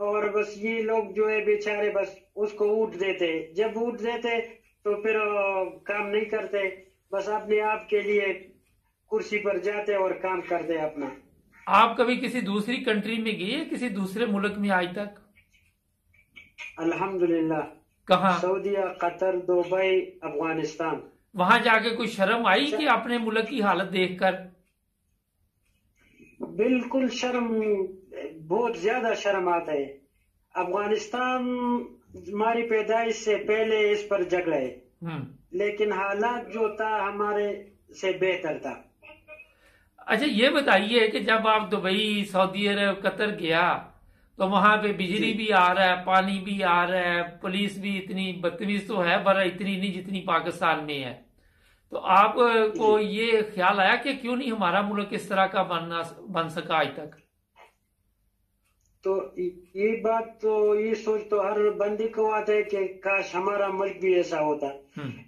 और बस ये लोग जो है बेचारे बस उसको ऊट देते, जब ऊट देते तो फिर काम नहीं करते, बस अपने आप के लिए कुर्सी पर जाते और काम करते अपना। आप कभी किसी दूसरी कंट्री में गए, किसी दूसरे मुल्क में आज तक? अल्हम्दुलिल्लाह। कहाँ? सऊदीया, कतर, दुबई, अफगानिस्तान। वहां जाके कोई शर्म आई कि अपने मुल्क की हालत देखकर? बिल्कुल शर्म, बहुत ज्यादा शर्म आता है। अफगानिस्तान हमारी पैदाइश से पहले इस पर झगड़ा है, लेकिन हालात जो था हमारे से बेहतर था। अच्छा, ये बताइए कि जब आप दुबई, सऊदी अरब, कतर गया तो वहां पे बिजली भी आ रहा है, पानी भी आ रहा है, पुलिस भी इतनी बदतमीज तो है पर इतनी नहीं जितनी पाकिस्तान में है, तो आपको ये ख्याल आया कि क्यों नहीं हमारा मुल्क इस तरह का बन सका आज तक? तो ये बात तो ये सोच तो हर बंदी को आता है कि काश हमारा मुल्क भी ऐसा होता।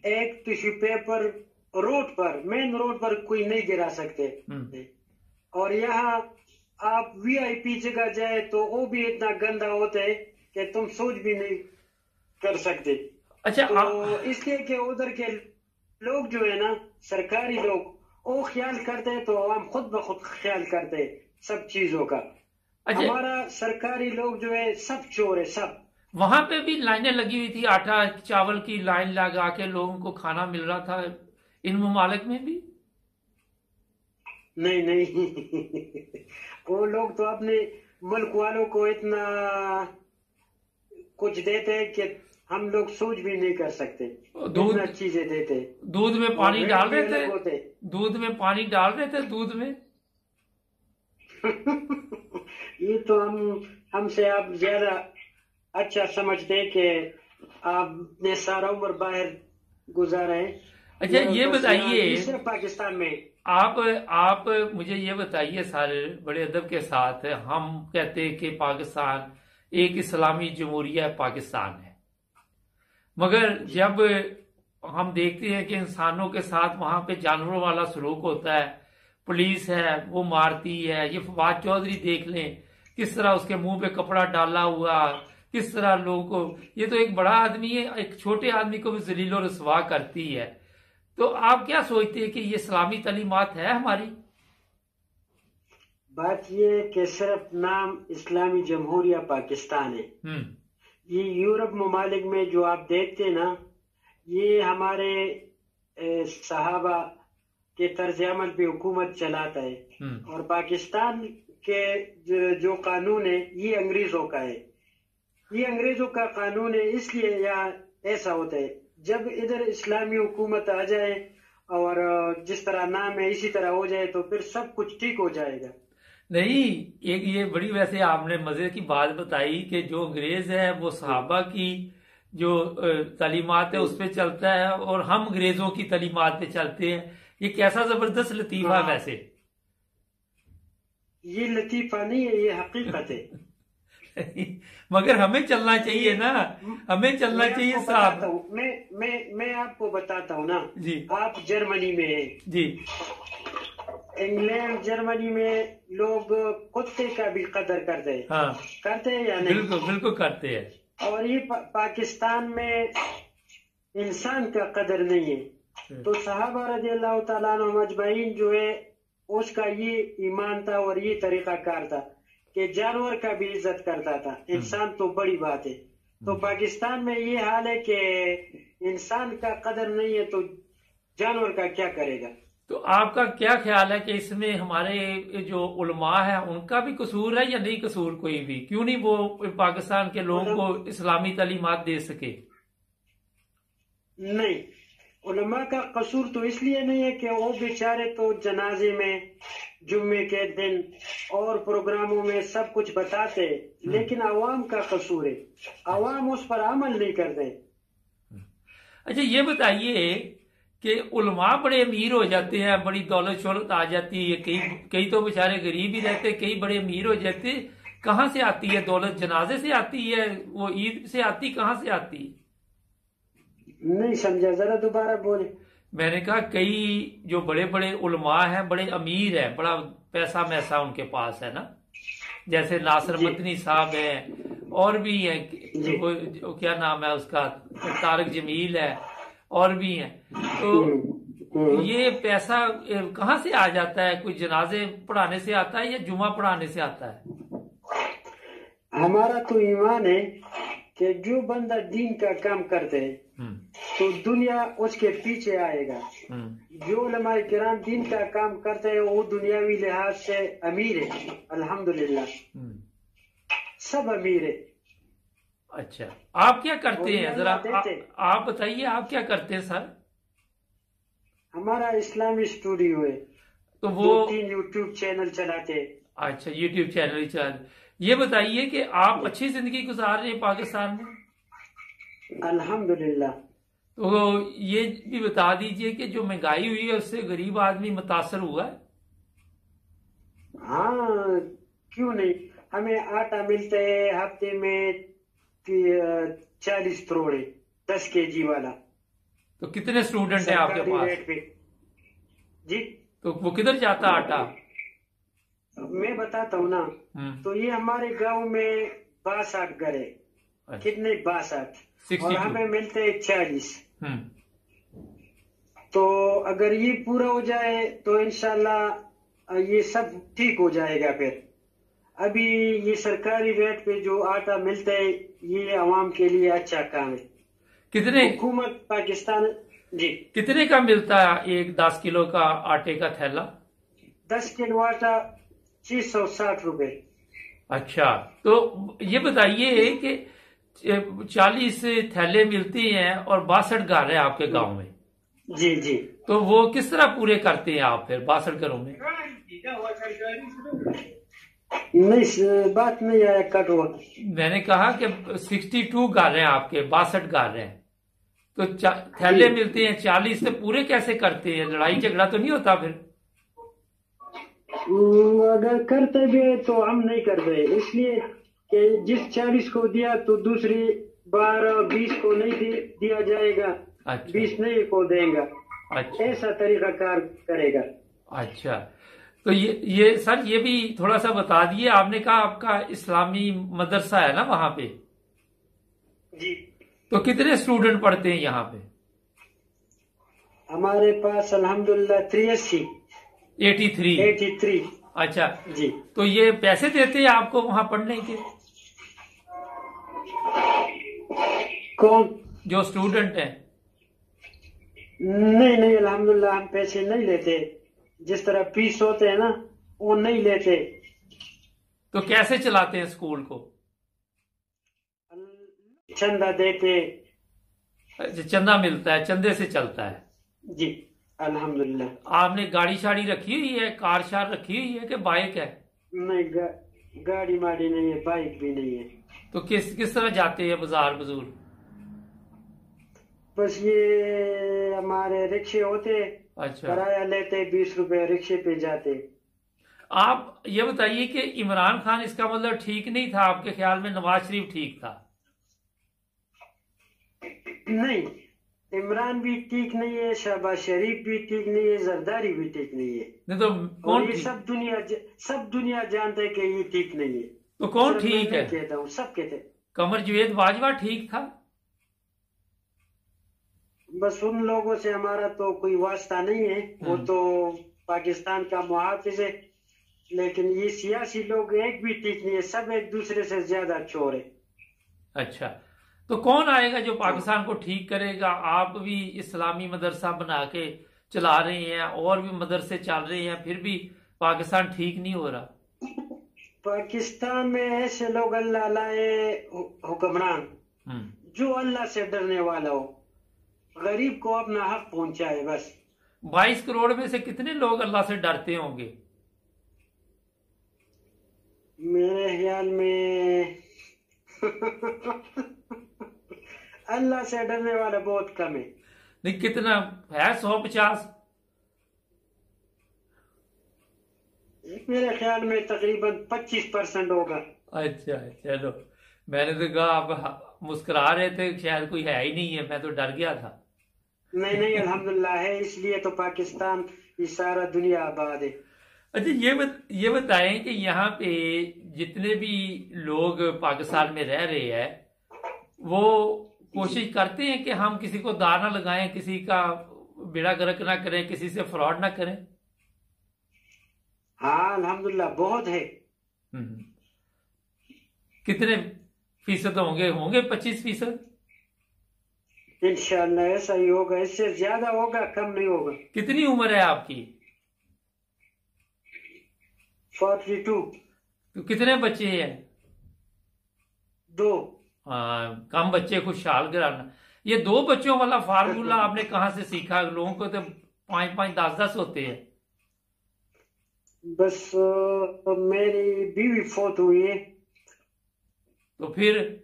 एक टिश्यू पेपर रोड पर, मेन रोड पर कोई नहीं गिरा सकते, और यहाँ आप वीआईपी जगह जाए तो वो भी इतना गंदा होता है कि तुम सोच भी नहीं कर सकते। अच्छा, तो इसलिए कि उधर के लोग जो है ना, सरकारी लोग, वो ख्याल करते हैं तो हम खुद ब खुद ख्याल करते हैं सब चीजों का। अच्छा, हमारा सरकारी लोग जो है सब चोर है सब। वहां पे भी लाइनें लगी हुई थी, आटा चावल की लाइन लगा के लोगों को खाना मिल रहा था, इन ममालिक में भी? नहीं नहीं वो लोग तो अपने मुल्क वालों को इतना कुछ देते हैं कि हम लोग सोच भी नहीं कर सकते, इतना चीजें देते। दूध में पानी डाल रहे थे, दूध में पानी डाल रहे थे, दूध में ये तो हमसे आप ज्यादा अच्छा समझते हैं कि आपने सारा उम्र बाहर गुजारा है। अच्छा ये बताइए, सिर्फ पाकिस्तान में आप मुझे ये बताइए सर, बड़े अदब के साथ, हम कहते हैं कि पाकिस्तान एक इस्लामी जमहूरिया पाकिस्तान है, मगर जब हम देखते हैं कि इंसानों के साथ वहां पे जानवरों वाला सलूक होता है, पुलिस है वो मारती है, ये फवाद चौधरी देख लें किस तरह उसके मुंह पे कपड़ा डाला हुआ, किस तरह लोगों को, ये तो एक बड़ा आदमी है, एक छोटे आदमी को भी जलील और रसवा करती है। तो आप क्या सोचते हैं कि ये इस्लामी तालीमात है हमारी? बात ये है कि सिर्फ नाम इस्लामी जमहूरिया पाकिस्तान है। ये यूरोप ममालिक में जो आप देखते हैं ना, ये हमारे सहाबा के तर्ज अमल पे हुकूमत चलाता है, और पाकिस्तान के जो कानून है ये अंग्रेजों का है। ये अंग्रेजों का कानून है, इसलिए यहाँ ऐसा होता है। जब इधर इस्लामी हुकूमत आ जाए और जिस तरह नाम है इसी तरह हो जाए तो फिर सब कुछ ठीक हो जाएगा। नहीं, एक ये बड़ी वैसे आपने मजे की बात बताई कि जो अंग्रेज है वो सहाबा की जो तालीमात है उस पे चलता है और हम अंग्रेजों की तालीमात पे चलते हैं। ये कैसा जबरदस्त लतीफा है वैसे। ये लतीफा नहीं है, ये हकीकत है। मगर हमें चलना चाहिए ना, हमें चलना चाहिए साहब। मैं आपको बताता हूँ ना जी। आप जर्मनी में है जी, इंग्लैंड जर्मनी में लोग कुत्ते का भी कदर करते हैं। हाँ करते हैं या नहीं? बिल्कुल बिल्कुल करते हैं। और ये पाकिस्तान में इंसान का कदर नहीं है। तो सहाबा रज़ियल्लाहु ताला अन्हुम अजमईन जो है उसका ये ईमान था और ये तरीका कार था कि जानवर का भी इज्जत करता था। इंसान तो बड़ी बात है। तो पाकिस्तान में ये हाल है कि इंसान का कदर नहीं है तो जानवर का क्या करेगा। तो आपका क्या ख्याल है कि इसमें हमारे जो उलमा है उनका भी कसूर है या नहीं कसूर कोई भी? क्यों नहीं वो पाकिस्तान के लोगों को इस्लामी तालीमात दे सके? नहीं, उलमा का कसूर तो इसलिए नहीं है कि वो बेचारे तो जनाजे में जुम्मे के दिन और प्रोग्रामों में सब कुछ बताते, लेकिन अवाम का कसूर है। अवाम उस पर अमल नहीं करते। अच्छा ये बताइए कि उलमा बड़े अमीर हो जाते हैं, बड़ी दौलत शोहरत आ जाती है, कई तो बेचारे गरीब ही रहते, कई बड़े अमीर हो जाते। कहाँ से आती है दौलत? जनाजे से आती है, वो ईद से आती, कहाँ से आती है? नहीं समझा, जरा दोबारा बोले। मैंने कहा कई जो बड़े बड़े उलमा हैं बड़े अमीर हैं, बड़ा पैसा मैसा उनके पास है ना, जैसे नासिर मदनी साहब हैं और भी हैं, क्या नाम है उसका, तारक जमील है और भी हैं। तो ये पैसा कहाँ से आ जाता है? कोई जनाजे पढ़ाने से आता है या जुमा पढ़ाने से आता है? हमारा तो ईमान है कि जो बंदा दीन का काम करते है तो दुनिया उसके पीछे आएगा। जो उलमाए किराम दीन का काम करते हैं वो दुनियावी लिहाज से अमीर है, अल्हम्दुलिल्लाह सब अमीर है। अच्छा, आप क्या करते हैं जरा आप बताइए, आप क्या करते हैं सर? हमारा इस्लामी स्टूडियो है, तो वो 3 यूट्यूब चैनल चलाते हैं। अच्छा, यूट्यूब चैनल ही चलाते। ये बताइए कि आप अच्छी जिंदगी गुजार रहे हैं पाकिस्तान में? अल्हम्दुलिल्लाह। तो ये भी बता दीजिए कि जो महंगाई हुई है उससे गरीब आदमी मुतासर हुआ है? हाँ क्यों नहीं, हमें आटा मिलता है हफ्ते में 40 करोड़ 10 kg वाला। तो कितने स्टूडेंट हैं आपके पास? रेट पे जी। तो वो किधर जाता आटा? मैं बताता हूँ ना। तो ये हमारे गांव में 62 घर है। अच्छा। कितने? 62 और हमें मिलते हैं 40। तो अगर ये पूरा हो जाए तो इंशाल्लाह ये सब ठीक हो जाएगा। फिर अभी ये सरकारी रेट पे जो आटा मिलता है ये आवाम के लिए अच्छा काम है। कितने हुकूमत पाकिस्तान जी कितने का मिलता है एक 10 किलो का आटे का थैला? 10 किलो आटा 660 रुपए। अच्छा, तो ये बताइए कि 40 थैले मिलते हैं और 62 घर है आपके गांव में। जी जी। तो वो किस तरह पूरे करते हैं आप फिर 62 घरों में? नहीं, बात नहीं आया, कट हुआ। मैंने कहा कि 62 गा रहे हैं आपके, 62 गा रहे हैं, तो थैले मिलते हैं 40 से पूरे कैसे करते हैं? लड़ाई झगड़ा तो नहीं होता फिर? अगर करते भी है तो हम नहीं करते, इसलिए कि जिस 40 को दिया तो दूसरी 12-20 को नहीं दिया जाएगा। अच्छा। 20 नहीं को देगा। अच्छा, ऐसा तरीका कार करेगा। अच्छा। तो ये सर, ये भी थोड़ा सा बता दिए। आपने कहा आपका इस्लामी मदरसा है ना वहां पे? जी। तो कितने स्टूडेंट पढ़ते हैं यहाँ पे? हमारे पास अल्हम्दुलिल्लाह 83। अच्छा जी। तो ये पैसे देते हैं आपको वहां पढ़ने के? कौन? जो स्टूडेंट हैं? नहीं नहीं, अल्हम्दुलिल्लाह हम पैसे नहीं लेते। जिस तरह फीस होते हैं ना, वो नहीं लेते। तो कैसे चलाते हैं स्कूल को? चंदा देते। चंदा मिलता है, चंदे से चलता है। जी अल्हम्दुलिल्लाह। आपने गाड़ी शाड़ी रखी हुई है, कार शार रखी हुई है कि बाइक है? नहीं, गाड़ी माड़ी नहीं है, बाइक भी नहीं है। तो किस तरह जाते हैं बाजार बुजुर्ग? बस ये हमारे रिक्शे होते। अच्छा। किराया लेते 20 रुपए, रिक्शे पे जाते। आप ये बताइए कि इमरान खान इसका मतलब ठीक नहीं था आपके ख्याल में? नवाज शरीफ ठीक था? नहीं, इमरान भी ठीक नहीं है, शहबाज शरीफ भी ठीक नहीं है, जरदारी भी ठीक नहीं है। नहीं तो और कौन ये सब दुनिया जानते है कि ये ठीक नहीं है। तो कौन सिर्फ ठीक मैं है? नहीं कहता हूँ, सब कहते। कमर जवेद बाजवा ठीक था? बस उन लोगों से हमारा तो कोई वास्ता नहीं है, वो तो पाकिस्तान का मुहाफिज है। लेकिन ये सियासी लोग एक भी ठीक नहीं है, सब एक दूसरे से ज्यादा चोर है। अच्छा, तो कौन आएगा जो पाकिस्तान को ठीक करेगा? आप भी इस्लामी मदरसा बना के चला रहे हैं, और भी मदरसे चल रहे हैं, फिर भी पाकिस्तान ठीक नहीं हो रहा। पाकिस्तान में ऐसे लोग अल्लाह लाए हुक्मरान जो अल्लाह से डरने वाला हो, गरीब को अपना हक पहुंचाए बस। 22 करोड़ में से कितने लोग अल्लाह से डरते होंगे? मेरे ख्याल में अल्लाह से डरने वाला बहुत कम है। नहीं, कितना है? 150? मेरे ख्याल में तकरीबन 25% होगा। अच्छा, चलो। मैंने तो कहा आप मुस्कुरा रहे थे, शायद कोई है ही नहीं है, मैं तो डर गया था। नहीं नहीं, अल्हम्दुलिल्लाह है, इसलिए तो पाकिस्तान ये सारा दुनिया आबाद है। अच्छा, ये बताएं कि यहाँ पे जितने भी लोग पाकिस्तान में रह रहे हैं, वो कोशिश करते हैं कि हम किसी को दाना लगाएं, किसी का बेड़ा गर्क ना करें, किसी से फ्रॉड ना करें? हाँ अल्हम्दुलिल्लाह बहुत है। कितने फीसद होंगे 25%? इंशाअल्लाह ऐसा ही होगा, इससे ज्यादा होगा, कम नहीं होगा। कितनी उम्र है आपकी? 42। तो कितने बच्चे हैं? 2। हाँ, कम बच्चे खुशहाल कराना। ये 2 बच्चों वाला फार्मूला आपने कहाँ से सीखा? लोगों को तो 5-5, 10-10 होते हैं। बस मेरी बीवी फौत हुई है, तो फिर?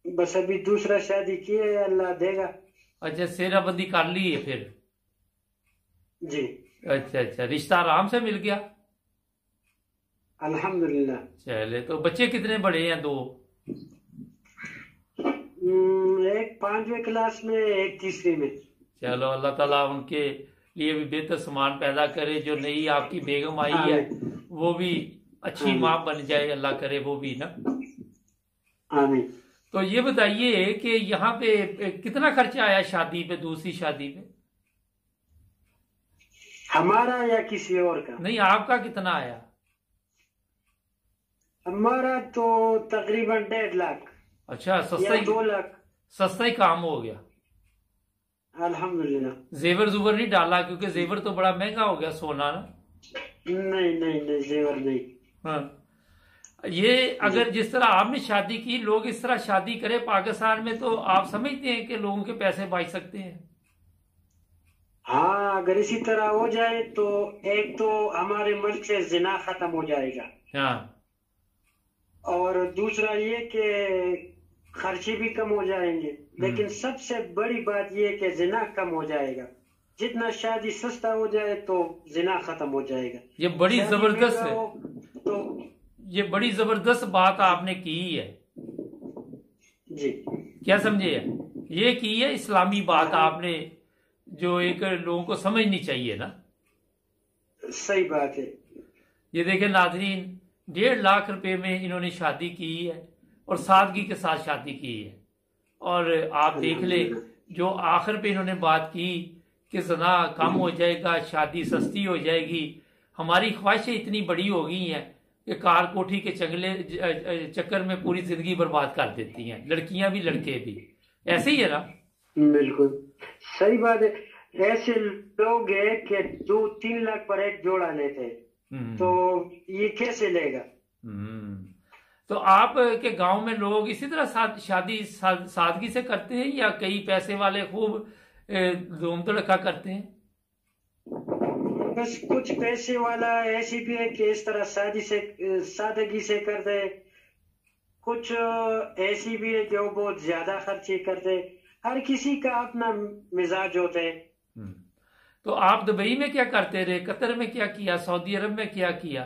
बस अभी दूसरा शादी की है, अल्लाह देगा। अच्छा, सेराबंदी कर ली है फिर? जी। अच्छा, रिश्ता आराम से मिल गया? अल्हम्दुलिल्लाह। चले, तो बच्चे कितने बड़े हैं? 2? एक 5वीं क्लास में, एक 3री में। चलो, अल्लाह ताला उनके लिए भी बेहतर सामान पैदा करे। जो नई आपकी बेगम आई है वो भी अच्छी माँ बन जाए, अल्लाह करे वो भी ना। आमीन। तो ये बताइए कि यहाँ पे कितना खर्चा आया शादी पे, दूसरी शादी पे? हमारा या किसी और का? नहीं, आपका कितना आया? हमारा तो तकरीबन 1.5 लाख। अच्छा, सस्ता ही 2 लाख। सस्ता ही काम हो गया। अल्हम्दुलिल्लाह। जेवर जुवर नहीं डाला? क्योंकि जेवर तो बड़ा महंगा हो गया, सोना ना। नहीं नहीं नहीं, जेवर नहीं। हाँ, ये अगर जिस तरह आपने शादी की, लोग इस तरह शादी करे पाकिस्तान में, तो आप समझते हैं कि लोगों के पैसे बच सकते हैं? हाँ, अगर इसी तरह हो जाए तो एक तो हमारे मुल्क से जिना खत्म हो जाएगा। हाँ। और दूसरा ये कि खर्चे भी कम हो जाएंगे। लेकिन सबसे बड़ी बात ये कि जिना कम हो जाएगा। जितना शादी सस्ता हो जाए तो जिना खत्म हो जाएगा। ये बड़ी जबरदस्त है, तो ये बड़ी जबरदस्त बात आपने की है जी। क्या समझे? ये की है इस्लामी बात आपने, जो एक लोगों को समझनी चाहिए ना। सही बात है। ये देखें नाज़रीन, 1.5 लाख रुपए में इन्होंने शादी की है और सादगी के साथ शादी की है। और आप देख ले, जो आखिर पे इन्होंने बात की कि ज़ना कम हो जाएगा, शादी सस्ती हो जाएगी। हमारी ख्वाहिशें इतनी बड़ी हो गई हैं कि कार कोठी के चक्कर में पूरी जिंदगी बर्बाद कर देती हैं, लड़कियां भी लड़के भी। ऐसे ही है ना? बिल्कुल सही बात है। ऐसे लोग हैं कि 2-3 लाख पर एक जोड़ा लेते हैं, तो ये कैसे लेगा? तो आप के गांव में लोग इसी तरह शादी सादगी से करते हैं या कई पैसे वाले खूब धूम धड़का करते हैं? बस कुछ पैसे वाला ऐसी भी है कि इस तरह सादगी से करते। कुछ ऐसी भी है कि वो बहुत ज्यादा खर्चे करते। हर किसी का अपना मिजाज होता है। तो आप दुबई में क्या करते रहे, कतर में क्या किया, सऊदी अरब में क्या किया?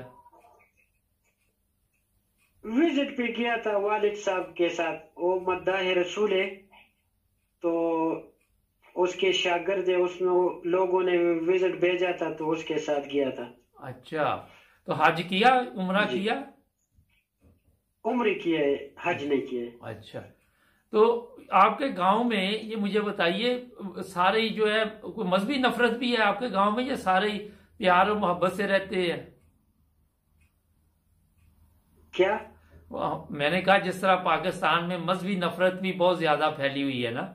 विजिट पे किया था वालिद साहब के साथ। वो मद्दाह रसूल है, तो उसके शागिर्द है, उसमें लोगों ने विजिट भेजा था तो उसके साथ गया था। अच्छा, तो हज किया, उम्रा किया? उम्र किया है, हज नहीं किया। अच्छा, तो आपके गांव में ये मुझे बताइए, सारे जो है कोई मजहबी नफरत भी है आपके गांव में या सारे प्यार और मोहब्बत से रहते हैं? क्या? मैंने कहा जिस तरह पाकिस्तान में मजहबी नफरत भी बहुत ज्यादा फैली हुई है ना,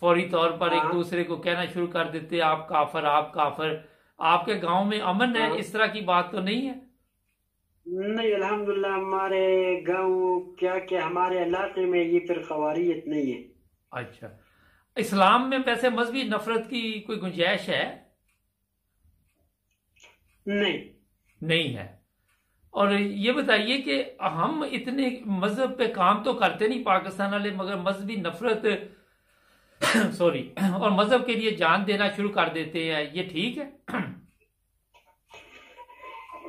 फौरी तौर पर एक दूसरे को कहना शुरू कर देते आप काफर, आप काफर। आपके गांव में अमन है, इस तरह की बात तो नहीं है? नहीं, अल्हम्दुलिल्लाह हमारे गांव क्या कि हमारे इलाके में ये फिर खवारियत नहीं है। अच्छा, इस्लाम में वैसे मजहबी नफरत की कोई गुंजाइश है? नहीं है। और ये बताइए कि हम इतने मजहब पे काम तो करते नहीं पाकिस्तान वाले, मगर मजहबी नफरत सॉरी और मजहब के लिए जान देना शुरू कर देते हैं, ये ठीक है?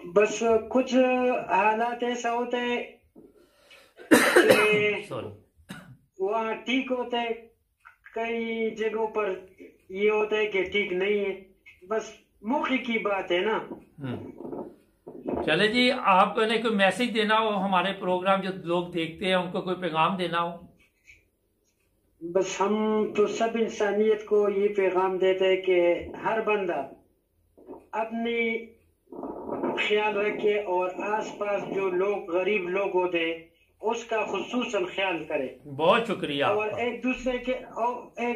बस कुछ हालात ऐसा होते हैं कि वहाँ ठीक होते हैं, कई जगहों पर ये होता है कि ठीक नहीं है। बस मौके की बात है ना। चले जी, आपने कोई मैसेज देना हो, हमारे प्रोग्राम जो लोग देखते हैं उनको कोई पैगाम देना हो? बस हम तो सब इंसानियत को ये पैगाम देते हैं कि हर बंदा अपनी ख्याल रखे और आसपास जो लोग गरीब लोग होते हैं उसका खुसूसन ख्याल करे। बहुत शुक्रिया। और एक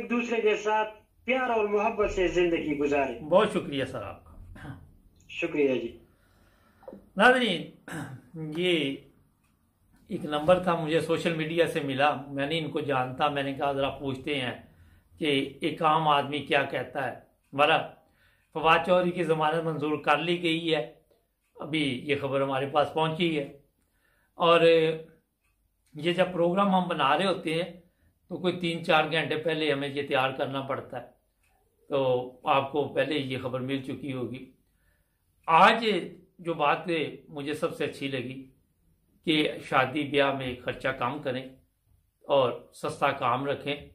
दूसरे के साथ प्यार और मोहब्बत से जिंदगी गुजारे। बहुत शुक्रिया सर आपका। शुक्रिया जी। नाज़रीन, ये एक नंबर था, मुझे सोशल मीडिया से मिला, मैंने इनको जानता, मैंने कहा जरा पूछते हैं कि एक आम आदमी क्या कहता है। हमारा फवाद चौधरी की जमानत मंजूर कर ली गई है, अभी ये खबर हमारे पास पहुंची है। और ये जब प्रोग्राम हम बना रहे होते हैं तो कोई 3-4 घंटे पहले हमें ये तैयार करना पड़ता है, तो आपको पहले ये खबर मिल चुकी होगी। आज जो बात मुझे सबसे अच्छी लगी कि शादी ब्याह में खर्चा कम करें और सस्ता काम रखें,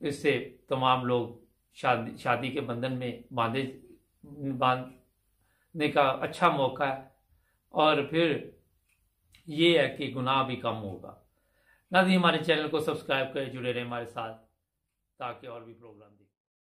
इससे तमाम लोग शादी के बंधन में बांधने का अच्छा मौका है, और फिर ये है कि गुनाह भी कम होगा। नाज़रीन, हमारे चैनल को सब्सक्राइब करें, जुड़े रहें हमारे साथ ताकि और भी प्रोग्राम देखें।